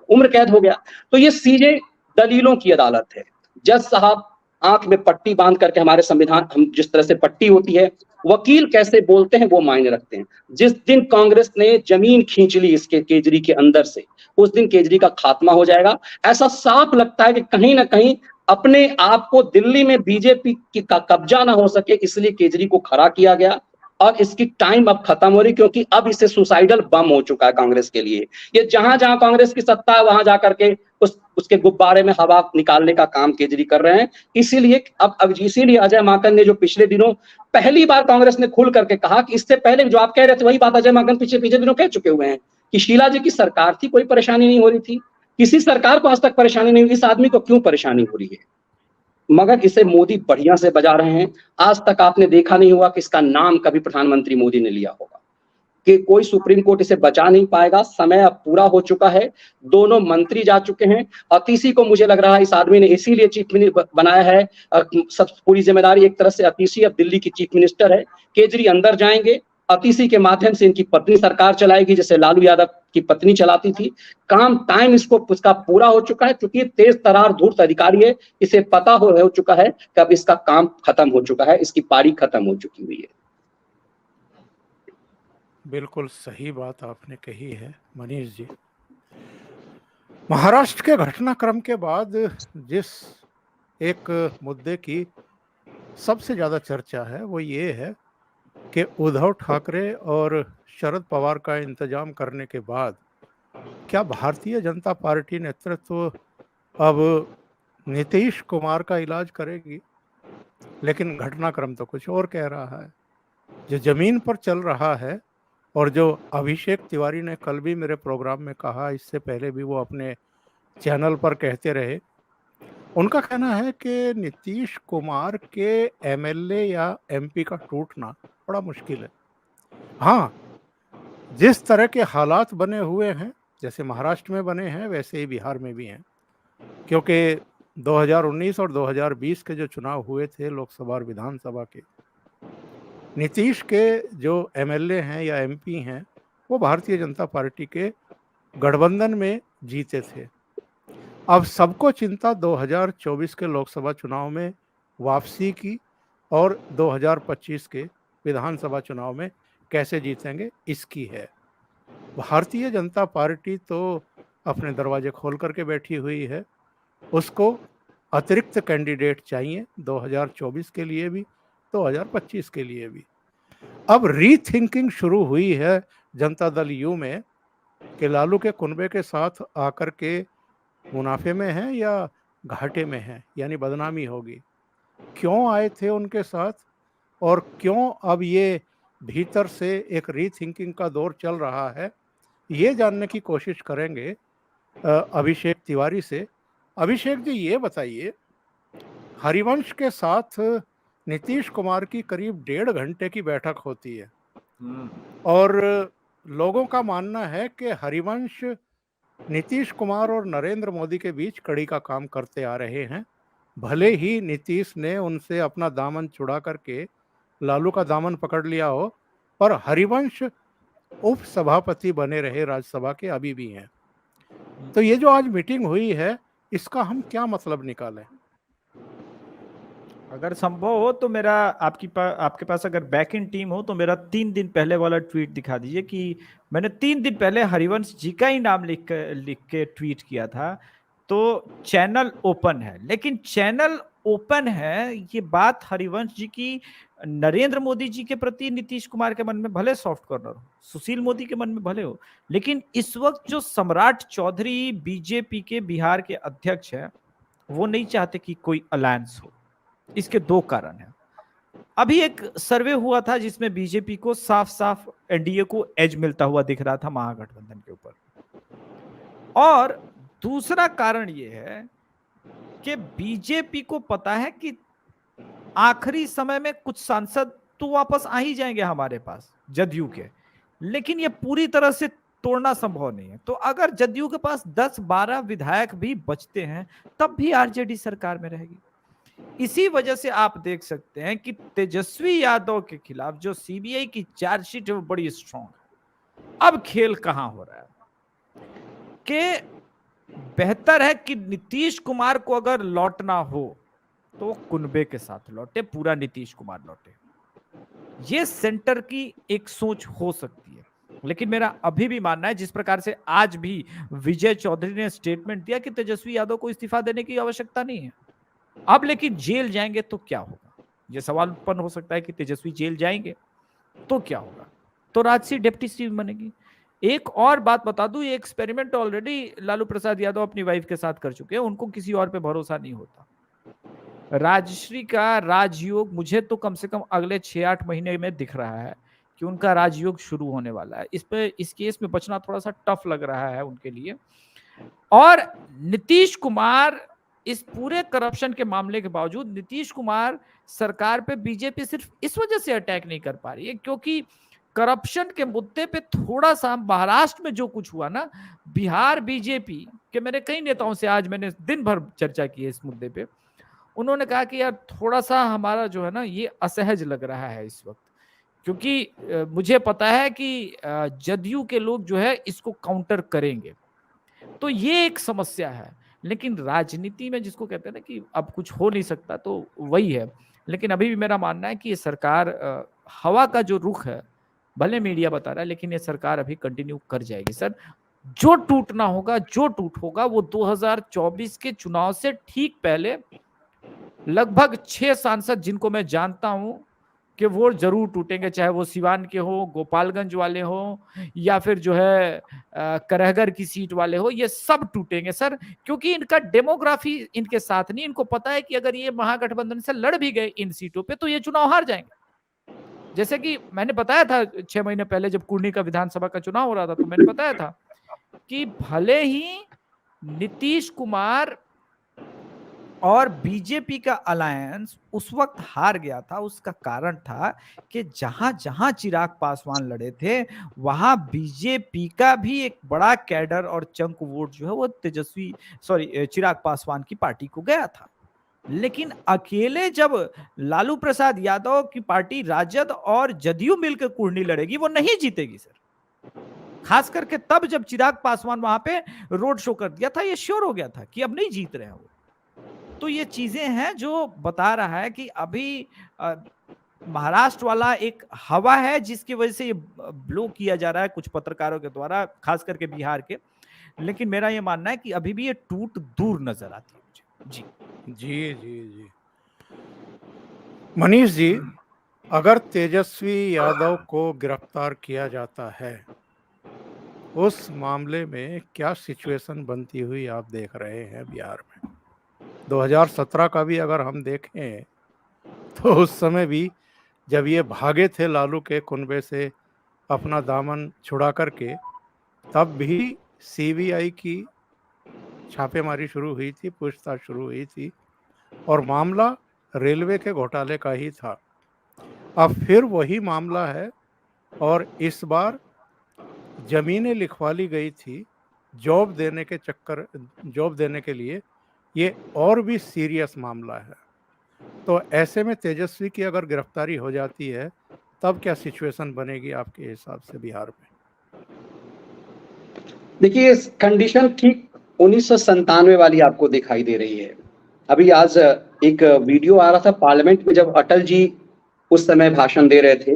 [SPEAKER 2] उम्र कैद हो गया। तो ये सीधे दलीलों की अदालत है। जज साहब आंख में पट्टी बांध करके हमारे संविधान हम जिस तरह से पट्टी होती है, वकील कैसे बोलते हैं वो मायने रखते हैं। जिस दिन कांग्रेस ने जमीन खींच ली इसके केजरी के अंदर से, उस दिन केजरी का खात्मा हो जाएगा। ऐसा साफ लगता है कि कहीं ना कहीं अपने आप को दिल्ली में बीजेपी का कब्जा ना हो सके इसलिए केजरी को खड़ा किया गया और इसकी टाइम अब खत्म हो रही, क्योंकि अब इसे सुसाइडल बम हो चुका है कांग्रेस के लिए। ये जहां जहां कांग्रेस की सत्ता है वहां जाकर के उसके गुब्बारे में हवा निकालने का काम केजरी कर रहे हैं। इसीलिए इसीलिए अजय माकन ने जो पिछले दिनों पहली बार कांग्रेस ने खुल करके कहा कि इससे पहले जो आप कह रहे थे वही बात अजय माकन पिछले दिनों कह चुके हुए हैं कि शीला जी की सरकार थी, कोई परेशानी नहीं हो रही थी, किसी सरकार को आज तक परेशानी नहीं हुई, इस आदमी को क्यों परेशानी हो रही है। मगर इसे मोदी बढ़िया से बजा रहे हैं। आज तक आपने देखा नहीं हुआ कि इसका नाम कभी प्रधानमंत्री मोदी ने लिया होगा, कि कोई सुप्रीम कोर्ट इसे बचा नहीं पाएगा। समय अब पूरा हो चुका है, दोनों मंत्री जा चुके हैं। अतीसी को मुझे लग रहा है इस आदमी ने इसीलिए चीफ मिनिस्टर बनाया है, सब पूरी जिम्मेदारी एक तरह से अतीसी अब दिल्ली की चीफ मिनिस्टर है। केजरी अंदर जाएंगे, अतीसी के माध्यम से इनकी पत्नी सरकार चलाएगी जैसे लालू यादव की पत्नी चलाती थी। काम टाइम उसका पूरा हो चुका है, क्योंकि तेज तरार धूर्त अधिकारी है, इसे पता हो चुका है कि अब इसका काम खत्म हो चुका है, इसकी पारी खत्म हो चुकी हुई है।
[SPEAKER 1] बिल्कुल सही बात आपने कही है मनीष जी। महाराष्ट्र के घटनाक्रम के बाद जिस एक मुद्दे की सबसे ज्यादा चर्चा है वो ये है कि उद्धव ठाकरे और शरद पवार का इंतजाम करने के बाद क्या भारतीय जनता पार्टी नेतृत्व अब नीतीश कुमार का इलाज करेगी। लेकिन घटनाक्रम तो कुछ और कह रहा है। जो जमीन पर चल रहा है और जो अभिषेक तिवारी ने कल भी मेरे प्रोग्राम में कहा, इससे पहले भी वो अपने चैनल पर कहते रहे, उनका कहना है कि नीतीश कुमार के एमएलए या एमपी का टूटना बड़ा मुश्किल है। हाँ, जिस तरह के हालात बने हुए हैं, जैसे महाराष्ट्र में बने हैं वैसे ही बिहार में भी हैं, क्योंकि 2019 और 2020 के जो चुनाव हुए थे लोकसभा और विधानसभा के, नीतीश के जो एमएलए हैं या एमपी हैं वो भारतीय जनता पार्टी के गठबंधन में जीते थे। अब सबको चिंता 2024 के लोकसभा चुनाव में वापसी की और 2025 के विधानसभा चुनाव में कैसे जीतेंगे इसकी है। भारतीय जनता पार्टी तो अपने दरवाजे खोल करके बैठी हुई है, उसको अतिरिक्त कैंडिडेट चाहिए 2024 के लिए भी 2025 के लिए भी। अब रीथिंकिंग शुरू हुई है जनता दल यू में कि लालू के कुनबे के साथ आकर के मुनाफे में है या घाटे में है, यानी बदनामी होगी। क्यों आए थे उनके साथ और क्यों अब ये भीतर से एक रीथिंकिंग का दौर चल रहा है, ये जानने की कोशिश करेंगे अभिषेक तिवारी से। अभिषेक जी, ये बताइए, हरिवंश के साथ नीतीश कुमार की करीब 1.5 घंटे की बैठक होती है और लोगों का मानना है कि हरिवंश नीतीश कुमार और नरेंद्र मोदी के बीच कड़ी का काम करते आ रहे हैं। भले ही नीतीश ने उनसे अपना दामन छुड़ा करके लालू का दामन पकड़ लिया हो, पर हरिवंश उप सभापति बने रहे राज्यसभा के, अभी भी हैं। तो ये जो आज मीटिंग हुई है इसका हम क्या मतलब निकालें?
[SPEAKER 3] अगर संभव हो तो मेरा आपके पास अगर बैक इन टीम हो तो मेरा 3 दिन पहले वाला ट्वीट दिखा दीजिए कि मैंने 3 दिन पहले हरिवंश जी का ही नाम लिख के ट्वीट किया था। तो चैनल ओपन है, लेकिन चैनल ओपन है ये बात हरिवंश जी की नरेंद्र मोदी जी के प्रति नीतीश कुमार के मन में भले सॉफ्ट कॉर्नर हो, सुशील मोदी के मन में भले हो, लेकिन इस वक्त जो सम्राट चौधरी बीजेपी के बिहार के अध्यक्ष है वो नहीं चाहते कि कोई अलायंस हो। इसके 2 कारण हैं। अभी एक सर्वे हुआ था जिसमें बीजेपी को साफ साफ एनडीए को एज मिलता हुआ दिख रहा था महागठबंधन के ऊपर। और दूसरा कारण यह है कि बीजेपी को पता है कि आखिरी समय में कुछ सांसद तो वापस आ ही जाएंगे हमारे पास जदयू के, लेकिन ये पूरी तरह से तोड़ना संभव नहीं है। तो अगर जदयू के पास 10-12 विधायक भी बचते हैं तब भी आरजेडी सरकार में रहेगी। इसी वजह से आप देख सकते हैं कि तेजस्वी यादव के खिलाफ जो सीबीआई की चार्जशीट है वो बड़ी स्ट्रांग है। अब खेल कहां हो रहा है कि बेहतर है कि नीतीश कुमार को अगर लौटना हो तो कुनबे के साथ लौटे, पूरा नीतीश कुमार लौटे। ये सेंटर की एक सोच हो सकती है, लेकिन मेरा अभी भी मानना है जिस प्रकार से आज भी विजय चौधरी ने स्टेटमेंट दिया कि तेजस्वी यादव को इस्तीफा देने की आवश्यकता नहीं है। अब लेकिन जेल जाएंगे तो क्या होगा, यह सवाल उत्पन्न हो सकता है कि तेजस्वी जेल जाएंगे तो क्या होगा, तो राजसी डिप्टी सीएम बनेगी। एक और बात बता दूं, ये एक्सपेरिमेंट ऑलरेडी लालू प्रसाद यादव अपनी वाइफ के साथ कर चुके हैं, उनको किसी और पे भरोसा नहीं होता। राजश्री का राजयोग मुझे तो कम से कम अगले 6-8 महीने में दिख रहा है कि उनका राजयोग शुरू होने वाला है। इस केस में बचना थोड़ा सा टफ लग रहा है उनके लिए। और नीतीश कुमार इस पूरे करप्शन के मामले के बावजूद नीतीश कुमार सरकार पे बीजेपी सिर्फ इस वजह से अटैक नहीं कर पा रही है क्योंकि करप्शन के मुद्दे पे थोड़ा सा महाराष्ट्र में जो कुछ हुआ ना, बिहार बीजेपी के मेरे कई नेताओं से आज मैंने दिन भर चर्चा की है इस मुद्दे पे, उन्होंने कहा कि यार थोड़ा सा हमारा जो है ना ये असहज लग रहा है इस वक्त, क्योंकि मुझे पता है कि जदयू के लोग जो है इसको काउंटर करेंगे। तो ये एक समस्या है, लेकिन राजनीति में जिसको कहते हैं ना कि अब कुछ हो नहीं सकता तो वही है। लेकिन अभी भी मेरा मानना है कि ये सरकार हवा का जो रुख है, भले मीडिया बता रहा है, लेकिन ये सरकार अभी कंटिन्यू कर जाएगी। सर, जो टूटना होगा, जो टूट होगा वो 2024 के चुनाव से ठीक पहले लगभग 6 सांसद जिनको मैं जानता हूं कि वो जरूर टूटेंगे, चाहे वो सिवान के हो, गोपालगंज वाले हो, या फिर जो है करहगर की सीट वाले हो, ये सब टूटेंगे सर, क्योंकि इनका डेमोग्राफी इनके साथ नहीं। इनको पता है कि अगर ये महागठबंधन से लड़ भी गए इन सीटों पे तो ये चुनाव हार जाएंगे। जैसे कि मैंने बताया था 6 महीने पहले जब कुर्नी का विधानसभा का चुनाव हो रहा था, तो मैंने बताया था कि भले ही नीतीश कुमार और बीजेपी का अलायंस उस वक्त हार गया था, उसका कारण था कि जहां जहां चिराग पासवान लड़े थे वहां बीजेपी का भी एक बड़ा कैडर और चंक वोट जो है वो चिराग पासवान की पार्टी को गया था। लेकिन अकेले जब लालू प्रसाद यादव की पार्टी राजद और जदयू मिलकर कुर्नी लड़ेगी वो नहीं जीतेगी सर। खास करके तब जब चिराग पासवान वहां पे रोड शो कर दिया था, ये श्योर हो गया था कि अब नहीं जीत रहे हैं वो। तो ये चीजें हैं जो बता रहा है कि अभी महाराष्ट्र वाला एक हवा है जिसकी वजह से ये ब्लो किया जा रहा है कुछ पत्रकारों के द्वारा, खास करके बिहार के। लेकिन मेरा ये मानना है कि अभी भी ये टूट दूर नजर आती है मुझे। जी
[SPEAKER 1] जी जी जी मनीष जी, अगर तेजस्वी यादव को गिरफ्तार किया जाता है, उस मामले में क्या सिचुएशन बनती हुई आप देख रहे हैं बिहार में? 2017 का भी अगर हम देखें तो उस समय भी जब ये भागे थे लालू के कुनबे से अपना दामन छुड़ा करके, तब भी सीबीआई की छापेमारी शुरू हुई थी, पूछताछ शुरू हुई थी, और मामला रेलवे के घोटाले का ही था। अब फिर वही मामला है और इस बार जमीनें लिखवा ली गई थी जॉब देने के लिए। ये और भी सीरियस मामला है। तो ऐसे में तेजस्वी की अगर गिरफ्तारी हो जाती है तब क्या सिचुएशन बनेगी आपके हिसाब से बिहार में?
[SPEAKER 2] देखिए, कंडीशन ठीक 1997 वाली आपको दिखाई दे रही है अभी आज एक वीडियो आ रहा था पार्लियामेंट में, जब अटल जी उस समय भाषण दे रहे थे,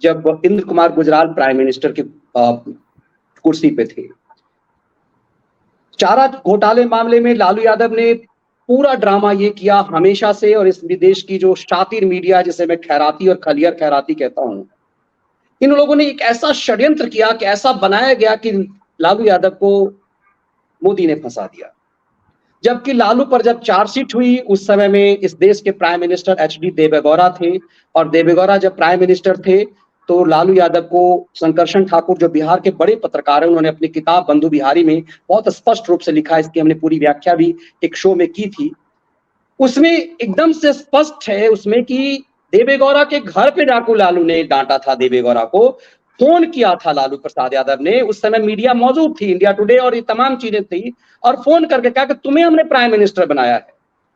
[SPEAKER 2] जब इंद्र कुमार गुजराल प्राइम मिनिस्टर की कुर्सी पे थे। चारा घोटाले मामले में लालू यादव ने पूरा ड्रामा ये किया हमेशा से, और इस विदेश की जो शातिर मीडिया जिसे मैं खैराती और खलियर खैराती कहता हूं, इन लोगों ने एक ऐसा षड्यंत्र किया कि ऐसा बनाया गया कि लालू यादव को मोदी ने फंसा दिया। जबकि लालू पर जब चार्जशीट हुई उस समय में इस देश के प्राइम मिनिस्टर एचडी देवेगौड़ा थे, और देवेगौड़ा जब प्राइम मिनिस्टर थे तो लालू यादव को संकर्षण ठाकुर जो बिहार के बड़े पत्रकार हैं, उन्होंने अपनी किताब बंधु बिहारी में बहुत स्पष्ट रूप से लिखा, इसकी हमने पूरी व्याख्या भी एक शो में की थी। उसमें एकदम से स्पष्ट है उसमें कि देवेगौड़ा के घर पे जाकर लालू ने डांटा था, देवेगौड़ा को फोन किया था लालू प्रसाद यादव ने। उस समय मीडिया मौजूद थी, इंडिया टुडे और ये तमाम चीजें थी, और फोन करके कहा कि तुम्हें हमने प्राइम मिनिस्टर बनाया है।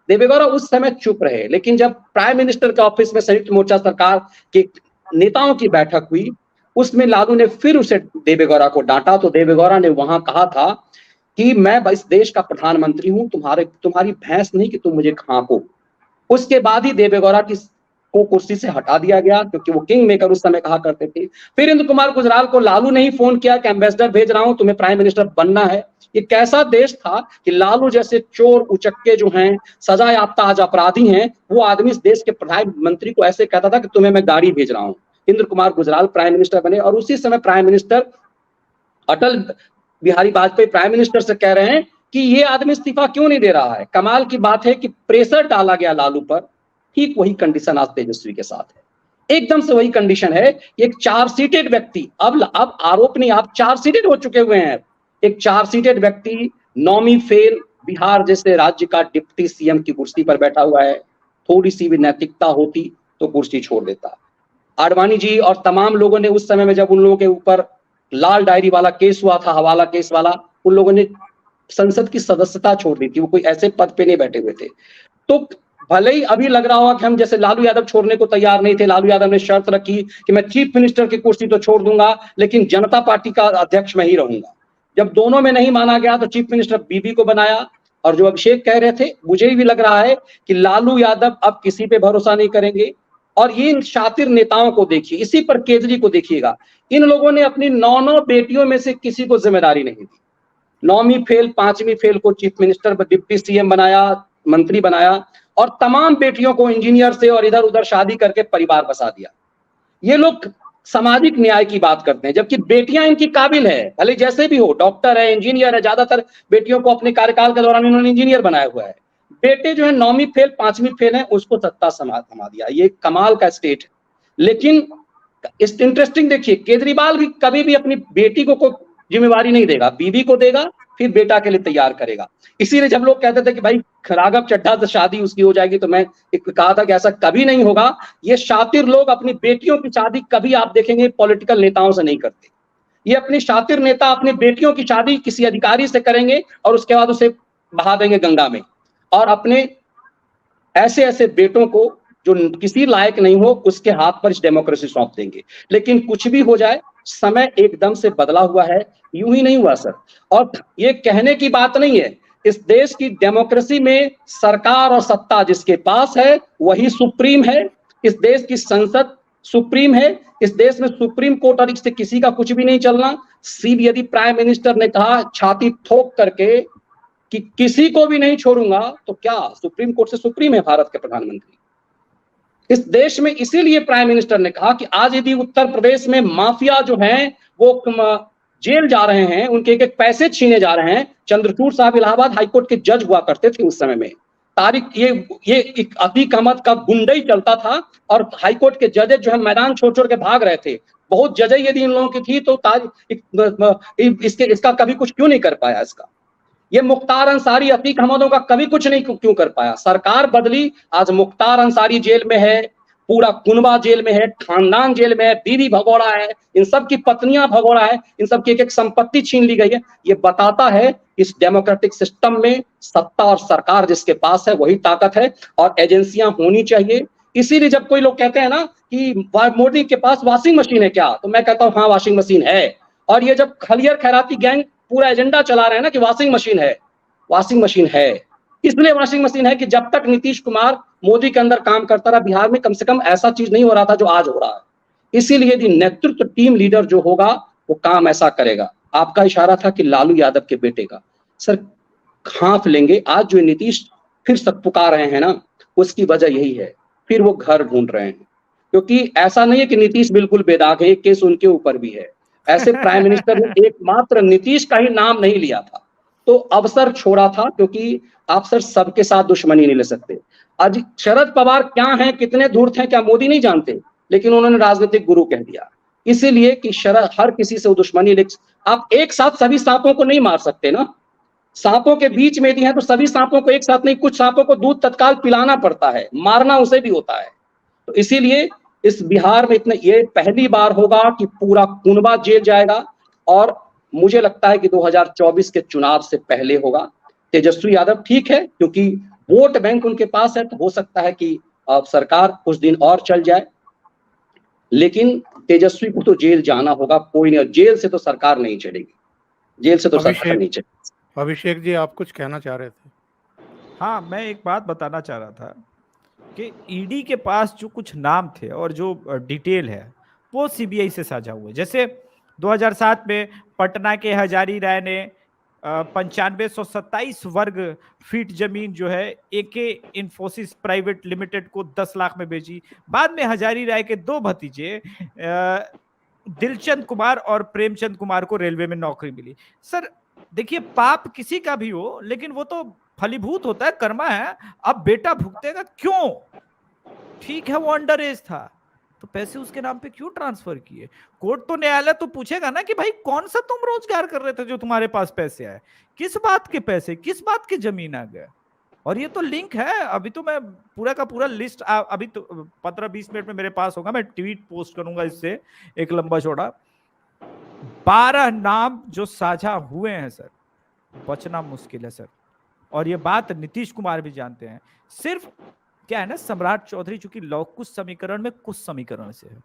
[SPEAKER 2] देवेगौड़ा उस समय चुप रहे, लेकिन जब प्राइम मिनिस्टर के ऑफिस में संयुक्त मोर्चा सरकार के नेताओं की बैठक हुई, उसमें लालू ने फिर उसे देवेगौड़ा को डांटा। तो देवेगौड़ा ने वहां कहा था कि मैं इस देश का प्रधानमंत्री हूं, तुम्हारी भैंस नहीं कि तुम मुझे खांको। उसके बाद ही देवेगौड़ा को कुर्सी से हटा दिया गया, क्योंकि वो किंग मेकर उस समय कहा करते थे। फिर इंद्र कुमार गुजराल को लालू ने ही फोन किया कि एम्बेसडर भेज रहा हूं, तुम्हें प्राइम मिनिस्टर बनना है। ये कैसा देश था कि लालू जैसे चोर उचक्के जो हैं, सजा याफ्ता आज अपराधी हैं, वो आदमी इस देश के प्रधानमंत्री को ऐसे कहता था कि तुम्हें मैं गाड़ी भेज रहा हूं। इंद्र कुमार गुजराल प्राइम मिनिस्टर बने, और उसी समय prime minister Atal Bihari Vajpayee prime minister से कह रहे हैं कि ये आदमी इस्तीफा क्यों नहीं दे रहा है। कमाल की बात है कि प्रेशर डाला गया लालू पर, ठीक वही कंडीशन आज तेजस्वी के साथ है, एकदम से वही कंडीशन है। एक चार्जशीटेड व्यक्ति, अब आरोप नहीं, आप चार्जशीटेड हो चुके हुए हैं। एक चार्जशीटेड व्यक्ति नौमी फेल बिहार जैसे राज्य का डिप्टी सीएम की कुर्सी पर बैठा हुआ है। थोड़ी सी भी नैतिकता होती तो कुर्सी छोड़ देता। आडवाणी जी और तमाम लोगों ने उस समय में जब उन लोगों के ऊपर लाल डायरी वाला केस हुआ था, हवाला केस वाला, उन लोगों ने संसद की सदस्यता छोड़ दी थी, वो कोई ऐसे पद पे नहीं बैठे हुए थे। तो भले ही अभी लग रहा होगा कि हम जैसे लालू यादव छोड़ने को तैयार नहीं थे, लालू यादव ने शर्त रखी कि मैं चीफ मिनिस्टर की कुर्सी तो छोड़ दूंगा लेकिन जनता पार्टी का अध्यक्ष मैं ही रहूंगा। जब दोनों में नहीं माना गया तो चीफ मिनिस्टर बीबी को बनाया। और जो अभिषेक कह रहे थे, मुझे भी लग रहा है कि लालू यादव अब किसी पे भरोसा नहीं करेंगे। और ये इन शातिर नेताओं को देखिए, इसी पर केजरी को देखिएगा, इन लोगों ने अपनी 9 बेटियों में से किसी को जिम्मेदारी नहीं दी। 9वीं फेल 5वीं फेल को चीफ मिनिस्टर डिप्टी सीएम बनाया, मंत्री बनाया, और तमाम बेटियों को इंजीनियर से और इधर उधर शादी करके परिवार बसा दिया। ये लोग सामाजिक न्याय की बात करते हैं, जबकि बेटियां इनकी काबिल है, भले जैसे भी हो, डॉक्टर है, इंजीनियर है, ज्यादातर बेटियों को अपने कार्यकाल के दौरान इन्होंने इंजीनियर बनाया हुआ है। बेटे जो है 9वीं फेल 5वीं फेल है, उसको सत्ता थमा दिया। ये कमाल का स्टेट है। लेकिन इंटरेस्टिंग देखिए, केजरीवाल भी कभी भी अपनी बेटी को कोई जिम्मेवारी नहीं देगा, बीवी को देगा, फिर बेटा के लिए तैयार करेगा। इसीलिए जब लोग कहते थे कि भाई राघव चड्ढा से शादी उसकी हो जाएगी, तो मैं कहा था कि ऐसा कभी नहीं होगा। ये शातिर लोग अपनी बेटियों की शादी कभी आप देखेंगे पॉलिटिकल नेताओं से नहीं करते। ये अपनी शातिर नेता अपनी बेटियों की शादी किसी अधिकारी से करेंगे और उसके बाद उसे बहा देंगे गंगा में, और अपने ऐसे ऐसे बेटों को जो किसी लायक नहीं हो उसके हाथ पर इस डेमोक्रेसी सौंप देंगे। लेकिन कुछ भी हो जाए, समय एकदम से बदला हुआ है, यूं ही नहीं हुआ सर। और ये कहने की बात नहीं है, इस देश की डेमोक्रेसी में सरकार और सत्ता जिसके पास है वही सुप्रीम है। इस देश की संसद सुप्रीम है। इस देश में सुप्रीम कोर्ट और इससे किसी का कुछ भी नहीं चलना। सिर्फ यदि प्राइम मिनिस्टर ने कहा छाती ठोक करके कि किसी को भी नहीं छोड़ूंगा, तो क्या सुप्रीम कोर्ट से सुप्रीम है भारत के प्रधानमंत्री इस देश में। इसीलिए प्राइम मिनिस्टर ने कहा कि आज यदि उत्तर प्रदेश में माफिया जो हैं वो जेल जा रहे हैं, उनके एक एक पैसे छीने जा रहे हैं। चंद्रचूड़ साहब इलाहाबाद हाईकोर्ट के जज हुआ करते थे उस समय में। तारिक ये एक अतीक अहमद का गुंडा ही चलता था, और हाईकोर्ट के जजेस जो है मैदान छोड़ छोड़ के भाग रहे थे। बहुत जजें यदि इन लोगों की थी तो इसका कभी कुछ क्यों नहीं कर पाया। इसका ये मुख्तार अंसारी अतीक अहमदों का कभी कुछ नहीं क्यों कर पाया। सरकार बदली, आज मुख्तार अंसारी जेल में है, पूरा कुनबा जेल में है, खानदान जेल में है, बीवी भगोड़ा है, इन सब की पत्नियां भगोड़ा है, इन सब की एक एक संपत्ति छीन ली गई है। ये बताता है इस डेमोक्रेटिक सिस्टम में सत्ता और सरकार जिसके पास है वही ताकत है, और एजेंसियां होनी चाहिए। इसीलिए जब कोई लोग कहते हैं ना कि मोदी के पास वॉशिंग मशीन है क्या, तो मैं कहता हूं हाँ वॉशिंग मशीन है। और ये जब खलियर खैराती गैंग पूरा एजेंडा चला रहे हैं ना कि वॉशिंग मशीन है, वॉशिंग मशीन है, इसलिए वॉशिंग मशीन है कि जब तक नीतीश कुमार मोदी के अंदर काम करता रहा, बिहार में कम से कम ऐसा चीज नहीं हो रहा था जो आज हो रहा है। इसीलिए यदि नेतृत्व टीम लीडर जो होगा वो काम ऐसा करेगा। आपका इशारा था कि लालू यादव के बेटे का, सर हाँफ लेंगे। आज जो नीतीश फिर सक पुकार रहे हैं ना, उसकी वजह यही है, फिर वो घर ढूंढ रहे हैं। क्योंकि ऐसा नहीं है कि नीतीश बिल्कुल बेदाग है, एक केस उनके ऊपर भी है। ऐसे प्राइम मिनिस्टर ने एकमात्र नीतीश का ही नाम नहीं लिया था, तो अवसर छोड़ा था, क्योंकि आप सर सबके साथ दुश्मनी नहीं ले सकते। आज शरद पवार क्या हैं, कितने धूर्त हैं, क्या मोदी नहीं जानते, लेकिन उन्होंने राजनीतिक गुरु कह दिया। इसीलिए कि शरद हर किसी से दुश्मनी ले, आप एक साथ सभी सांपों को नहीं मार सकते ना। सांपों के बीच में यदि है तो सभी सांपों को एक साथ नहीं, कुछ सांपों को दूध तत्काल पिलाना पड़ता है, मारना उसे भी होता है। तो इसीलिए इस बिहार में इतने, ये पहली बार होगा कि पूरा कुनबा जेल जाएगा, और मुझे लगता है कि 2024 के चुनाव से पहले होगा। तेजस्वी यादव ठीक है, क्योंकि वोट बैंक उनके पास है, तो हो सकता है कि सरकार कुछ दिन और चल जाए, लेकिन तेजस्वी को तो जेल जाना होगा, कोई नहीं, जेल से तो सरकार नहीं चलेगी, जेल से तो सरकार नहीं चलेगी।
[SPEAKER 1] अभिषेक जी, आप कुछ कहना चाह रहे थे?
[SPEAKER 3] हाँ, मैं एक बात बताना चाह रहा था कि ईडी के पास जो कुछ नाम थे और जो डिटेल है वो सीबीआई से साझा हुए। जैसे 2007 में पटना के हजारी राय ने 9527 वर्ग फीट जमीन जो है एके इन्फोसिस प्राइवेट लिमिटेड को 10 लाख में बेची। बाद में हजारी राय के दो भतीजे दिलचंद कुमार और प्रेमचंद कुमार को रेलवे में नौकरी मिली। सर देखिए, पाप किसी का भी हो, लेकिन वो तो फलीभूत होता है, कर्मा है। अब बेटा भुगतेगा क्यों? ठीक है, वो अंडर एज था, तो पैसे उसके नाम पे क्यों ट्रांसफर किए? कोर्ट तो, न्यायालय तो पूछेगा ना कि भाई कौन सा तुम रोजगार कर रहे थे जो तुम्हारे पास पैसे आए, किस बात के पैसे, किस बात की जमीन आ गए। और ये तो लिंक है। अभी तो मैं पूरा का पूरा लिस्ट अभी तो 15-20 मिनट में मेरे पास होगा, मैं ट्वीट पोस्ट करूंगा इससे एक लंबा चौड़ा। 12 नाम जो साझा हुए हैं सर, बचना मुश्किल है सर। और ये बात नीतीश कुमार भी जानते हैं। सिर्फ क्या है ना, सम्राट चौधरी चूंकि लौकुश समीकरण में कुछ समीकरण से है,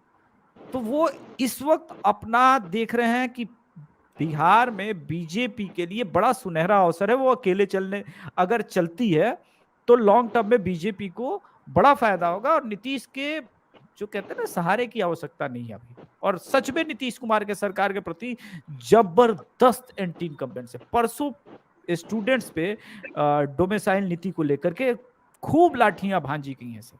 [SPEAKER 3] तो वो इस वक्त अपना देख रहे हैं कि बिहार में बीजेपी के लिए बड़ा सुनहरा अवसर है। वो अकेले चलने अगर चलती है तो लॉन्ग टर्म में बीजेपी को बड़ा फायदा होगा, और नीतीश के जो कहते हैं ना सहारे की आवश्यकता नहीं है अभी। और सच में नीतीश कुमार के सरकार के प्रति जबरदस्त एंटी इनकम्बेंस है। परसों स्टूडेंट्स पे डोमिसाइल नीति को लेकर के खूब लाठियां भांजी गई हैं सर।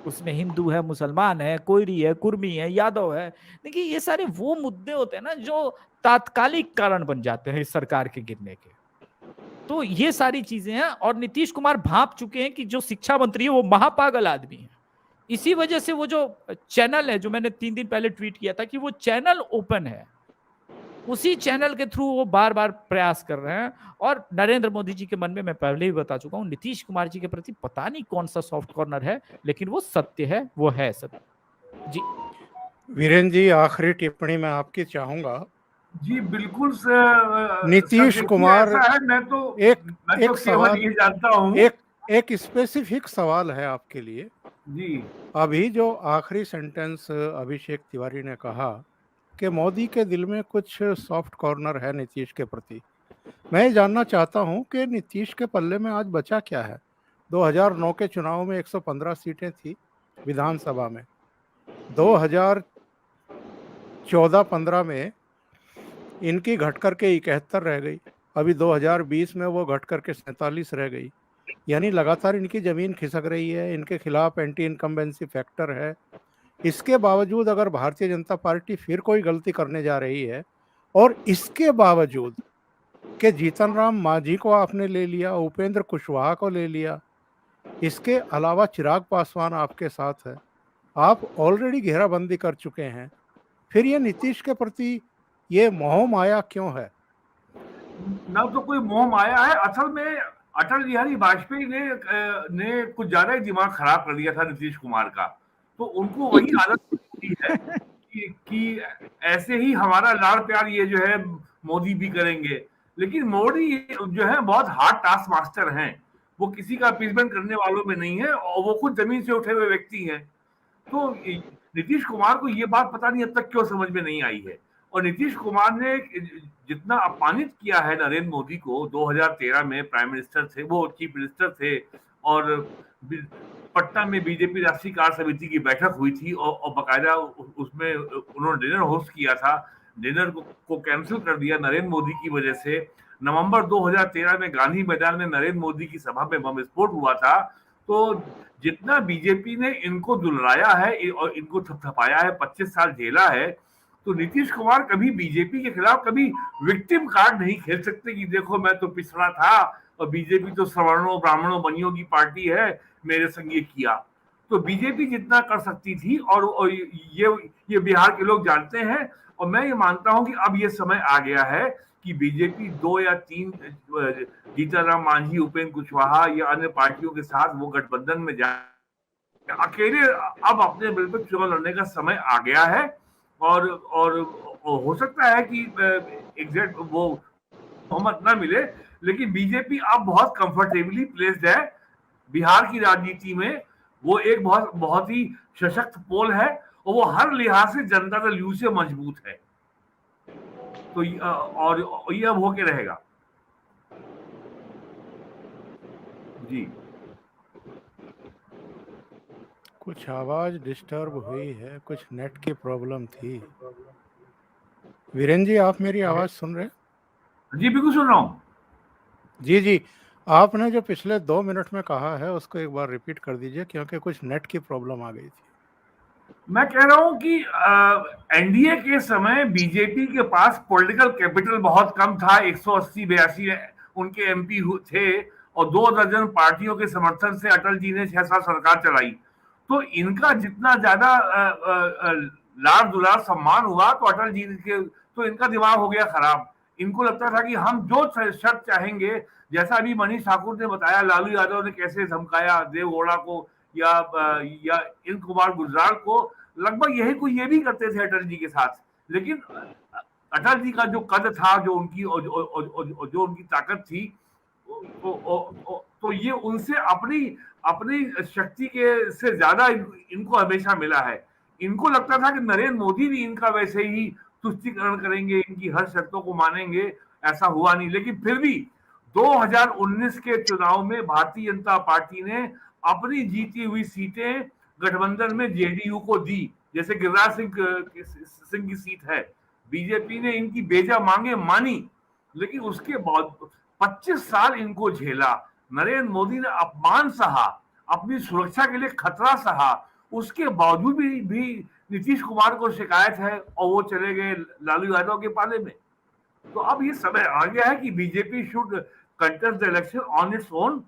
[SPEAKER 3] उसमें हिंदू है, मुसलमान है, कोयरी है, कुर्मी है, यादव है। देखिए, ये सारे वो मुद्दे होते हैं ना जो तात्कालिक कारण बन जाते हैं इस सरकार के गिरने के। तो ये सारी चीजें हैं, और नीतीश कुमार भांप चुके हैं कि जो शिक्षा मंत्री है वो महापागल आदमी है। इसी वजह से वो जो चैनल है, जो मैंने 3 दिन पहले ट्वीट किया था कि वो चैनल ओपन है, उसी चैनल के थ्रू वो बार बार प्रयास कर रहे हैं। और नरेंद्र मोदी जी के मन में, मैं पहले ही बता चुका हूं, नीतीश कुमार जी के प्रति पता नहीं कौन सा सॉफ्ट कॉर्नर है, लेकिन वो सत्य है, वो है सत्य। जी
[SPEAKER 1] वीरेंद्र जी, आखिरी टिप्पणी मैं आपकी चाहूंगा।
[SPEAKER 4] जी बिल्कुल
[SPEAKER 1] नीतीश कुमार,
[SPEAKER 4] ऐसा है, मैं तो केवल ये जानता हूँ,
[SPEAKER 1] एक स्पेसिफिक सवाल है आपके लिए
[SPEAKER 4] जी।
[SPEAKER 1] अभी जो आखिरी सेंटेंस अभिषेक तिवारी ने कहा कि मोदी के दिल में कुछ सॉफ्ट कॉर्नर है नीतीश के प्रति, मैं जानना चाहता हूं कि नीतीश के पल्ले में आज बचा क्या है। 2009 के चुनाव में 115 सीटें थी विधानसभा में, 2014-15 में इनकी घट करके 71 रह गई, अभी 2020 में वो घट करके 47 रह गई। यानी लगातार इनकी जमीन खिसक रही है, इनके खिलाफ एंटी इनकम्बेंसी फैक्टर है। इसके बावजूद अगर भारतीय जनता पार्टी फिर कोई गलती करने जा रही है, और इसके बावजूद कि जीतन राम मांझी को आपने ले लिया, उपेंद्र कुशवाहा को ले लिया, इसके अलावा चिराग पासवान आपके साथ है, आप ऑलरेडी घेराबंदी कर चुके हैं, फिर ये नीतीश के प्रति ये मोह माया क्यों है?
[SPEAKER 4] ना तो कोई मोह माया है, असल में अटल बिहारी वाजपेयी ने कुछ ज्यादा ही दिमाग खराब कर दिया था नीतीश कुमार का। तो उनको वही आदत होती है कि ऐसे ही हमारा लाड़ प्यार ये जो है मोदी भी करेंगे। लेकिन मोदी जो है बहुत हार्ड टास्क मास्टर हैं, वो किसी का अपीसमेंट करने वालों में नहीं है, और वो खुद जमीन से उठे हुए व्यक्ति हैं। तो नीतीश कुमार को ये बात पता नहीं अब तक क्यों समझ में नहीं आई है। और नीतीश कुमार ने जितना अपमानित किया है नरेंद्र मोदी को, 2013 में प्राइम मिनिस्टर थे, वो चीफ मिनिस्टर थे, और पटना में बीजेपी राष्ट्रीय कार्य समिति की बैठक हुई थी और बाकायदा उसमें उन्होंने डिनर होस्ट किया था। डिनर को कैंसिल कर दिया नरेंद्र मोदी की वजह से। नवंबर 2013 में गांधी मैदान में नरेंद्र मोदी की सभा में बम विस्फोट हुआ था। तो जितना बीजेपी ने इनको दुलराया है और इनको थपथपाया है, 25 साल झेला है, तो नीतीश कुमार कभी बीजेपी के खिलाफ कभी विक्टिम कार्ड नहीं खेल सकते कि देखो मैं तो पिछड़ा था और बीजेपी तो सवर्णों ब्राह्मणों बनियों की पार्टी है, मेरे संग ये किया। तो बीजेपी जितना कर सकती थी, और ये बिहार के लोग जानते हैं। और मैं ये मानता हूं कि अब ये समय आ गया है कि बीजेपी 2 या 3 जीतनराम मांझी, उपेंद्र कुशवाहा या अन्य पार्टियों के साथ वो गठबंधन में जाए। अकेले अब अपने बल पर चुनाव लड़ने का समय आ गया है। और हो सकता है कि एग्जैक्ट वो बहुमत ना मिले, लेकिन बीजेपी अब बहुत कंफर्टेबली प्लेस्ड है बिहार की राजनीति में। वो एक बहुत ही सशक्त पोल है और वो हर लिहाज से जनता दल यू से मजबूत है। तो और ये अब होके रहेगा। जी,
[SPEAKER 1] कुछ आवाज डिस्टर्ब हुई है, कुछ नेट की प्रॉब्लम थी। वीरेंद्र जी, आप मेरी आवाज सुन रहे हैं?
[SPEAKER 4] जी बिल्कुल सुन रहा हूँ।
[SPEAKER 1] जी जी, आपने जो पिछले 2 मिनट में कहा है उसको एक बार रिपीट कर दीजिए, क्योंकि कुछ नेट की प्रॉब्लम आ गई थी।
[SPEAKER 4] मैं कह रहा हूं कि एनडीए के समय बीजेपी के पास पॉलिटिकल कैपिटल बहुत कम था। 180-82 उनके एमपी थे और 2 दर्जन पार्टियों के समर्थन से अटल जी ने 6 साल सरकार चलाई। तो इनका जितना ज्यादा लाड़ दुलार सम्मान हुआ, तो अटल जी के तो इनका दिमाग हो गया खराब। इनको लगता था कि हम जो शर्त चाहेंगे, जैसा अभी मनीष ठाकुर ने बताया लालू यादव ने कैसे धमकाया देवगौड़ा को या इंद्र कुमार गुजराल को, लगभग यही कोई ये भी करते थे अटल जी के साथ। लेकिन अटल जी का जो कद था, जो उनकी ताकत थी, तो ये उनसे अपनी शक्ति के से ज्यादा इनको हमेशा मिला है। इनको लगता था कि नरेंद्र मोदी भी इनका वैसे ही तुष्टीकरण करेंगे, इनकी हर शर्तों को मानेंगे। ऐसा हुआ नहीं, लेकिन फिर भी 2019 के चुनाव में भारतीय जनता पार्टी ने अपनी जीती हुई सीटें गठबंधन में जेडीयू को दी। जैसे गिरिराज सिंह की सीट है, बीजेपी ने इनकी बेजा मांगे मानी, लेकिन उसके बाद 25 साल इनको झेला। नरेंद्र मोदी ने अपमान सहा, अपनी सुरक्षा के लिए खतरा सहा, उसके बावजूद भी नीतीश कुमार को शिकायत है और वो चले गए लालू यादव के पाले में। तो अब ये समय आ गया है कि BJP should contest the election on its own.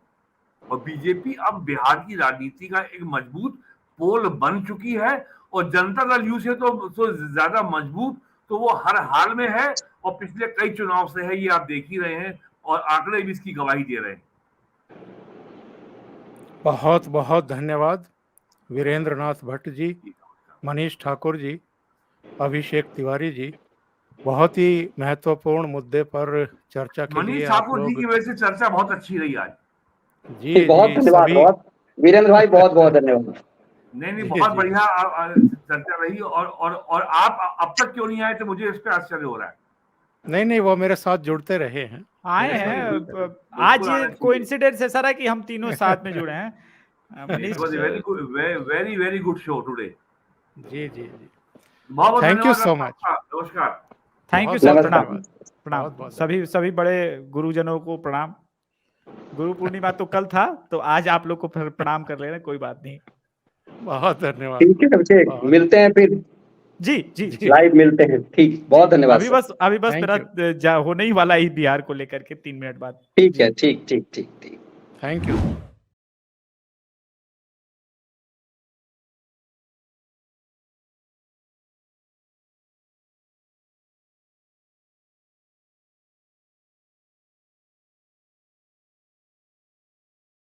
[SPEAKER 4] और बीजेपी अब बिहार की राजनीति का एक मजबूत पोल बन चुकी है और जनता दल यू से तो ज्यादा मजबूत तो वो हर हाल में है और पिछले कई चुनाव से है, ये आप देख ही रहे हैं और आंकड़े भी इसकी गवाही दे रहे हैं।
[SPEAKER 1] बहुत बहुत धन्यवाद वीरेंद्र नाथ भट्ट जी, मनीष ठाकुर जी, अभिषेक तिवारी जी। बहुत ही महत्वपूर्ण मुद्दे पर चर्चा के लिए
[SPEAKER 4] मनीष ठाकुर जी की वजह से चर्चा बहुत अच्छी रही आज।
[SPEAKER 2] जी बहुत धन्यवाद, बहुत वीरेंद्र भाई, बहुत बहुत धन्यवाद।
[SPEAKER 4] नहीं बहुत बढ़िया चर्चा रही। और आप अब तक क्यों नहीं आए थे, मुझे इस पे आश्चर्य हो रहा है।
[SPEAKER 1] नहीं वो मेरे साथ जुड़ते रहे हैं,
[SPEAKER 3] आए हैं। आज ये कोइंसिडेंस ऐसा रहा कि हम तीनों साथ में जुड़े हैं।
[SPEAKER 4] Very good show today.
[SPEAKER 1] जी जी जी,
[SPEAKER 4] बहुत
[SPEAKER 1] थैंक यू सो मच।
[SPEAKER 4] नमस्कार,
[SPEAKER 3] थैंक यू सर, प्रणाम। सभी बड़े गुरुजनों को प्रणाम। गुरु पूर्णिमा तो कल था, तो आज आप लोग को प्रणाम कर लेना, कोई बात नहीं।
[SPEAKER 1] बहुत धन्यवाद।
[SPEAKER 2] ठीक है, अभिषेक मिलते हैं फिर।
[SPEAKER 3] जी जी जी,
[SPEAKER 2] लाइव मिलते हैं। ठीक, बहुत धन्यवाद।
[SPEAKER 3] अभी बस मेरा होने ही वाला ही बिहार को लेकर के 3 मिनट बाद।
[SPEAKER 2] ठीक है, ठीक।
[SPEAKER 1] Thank you.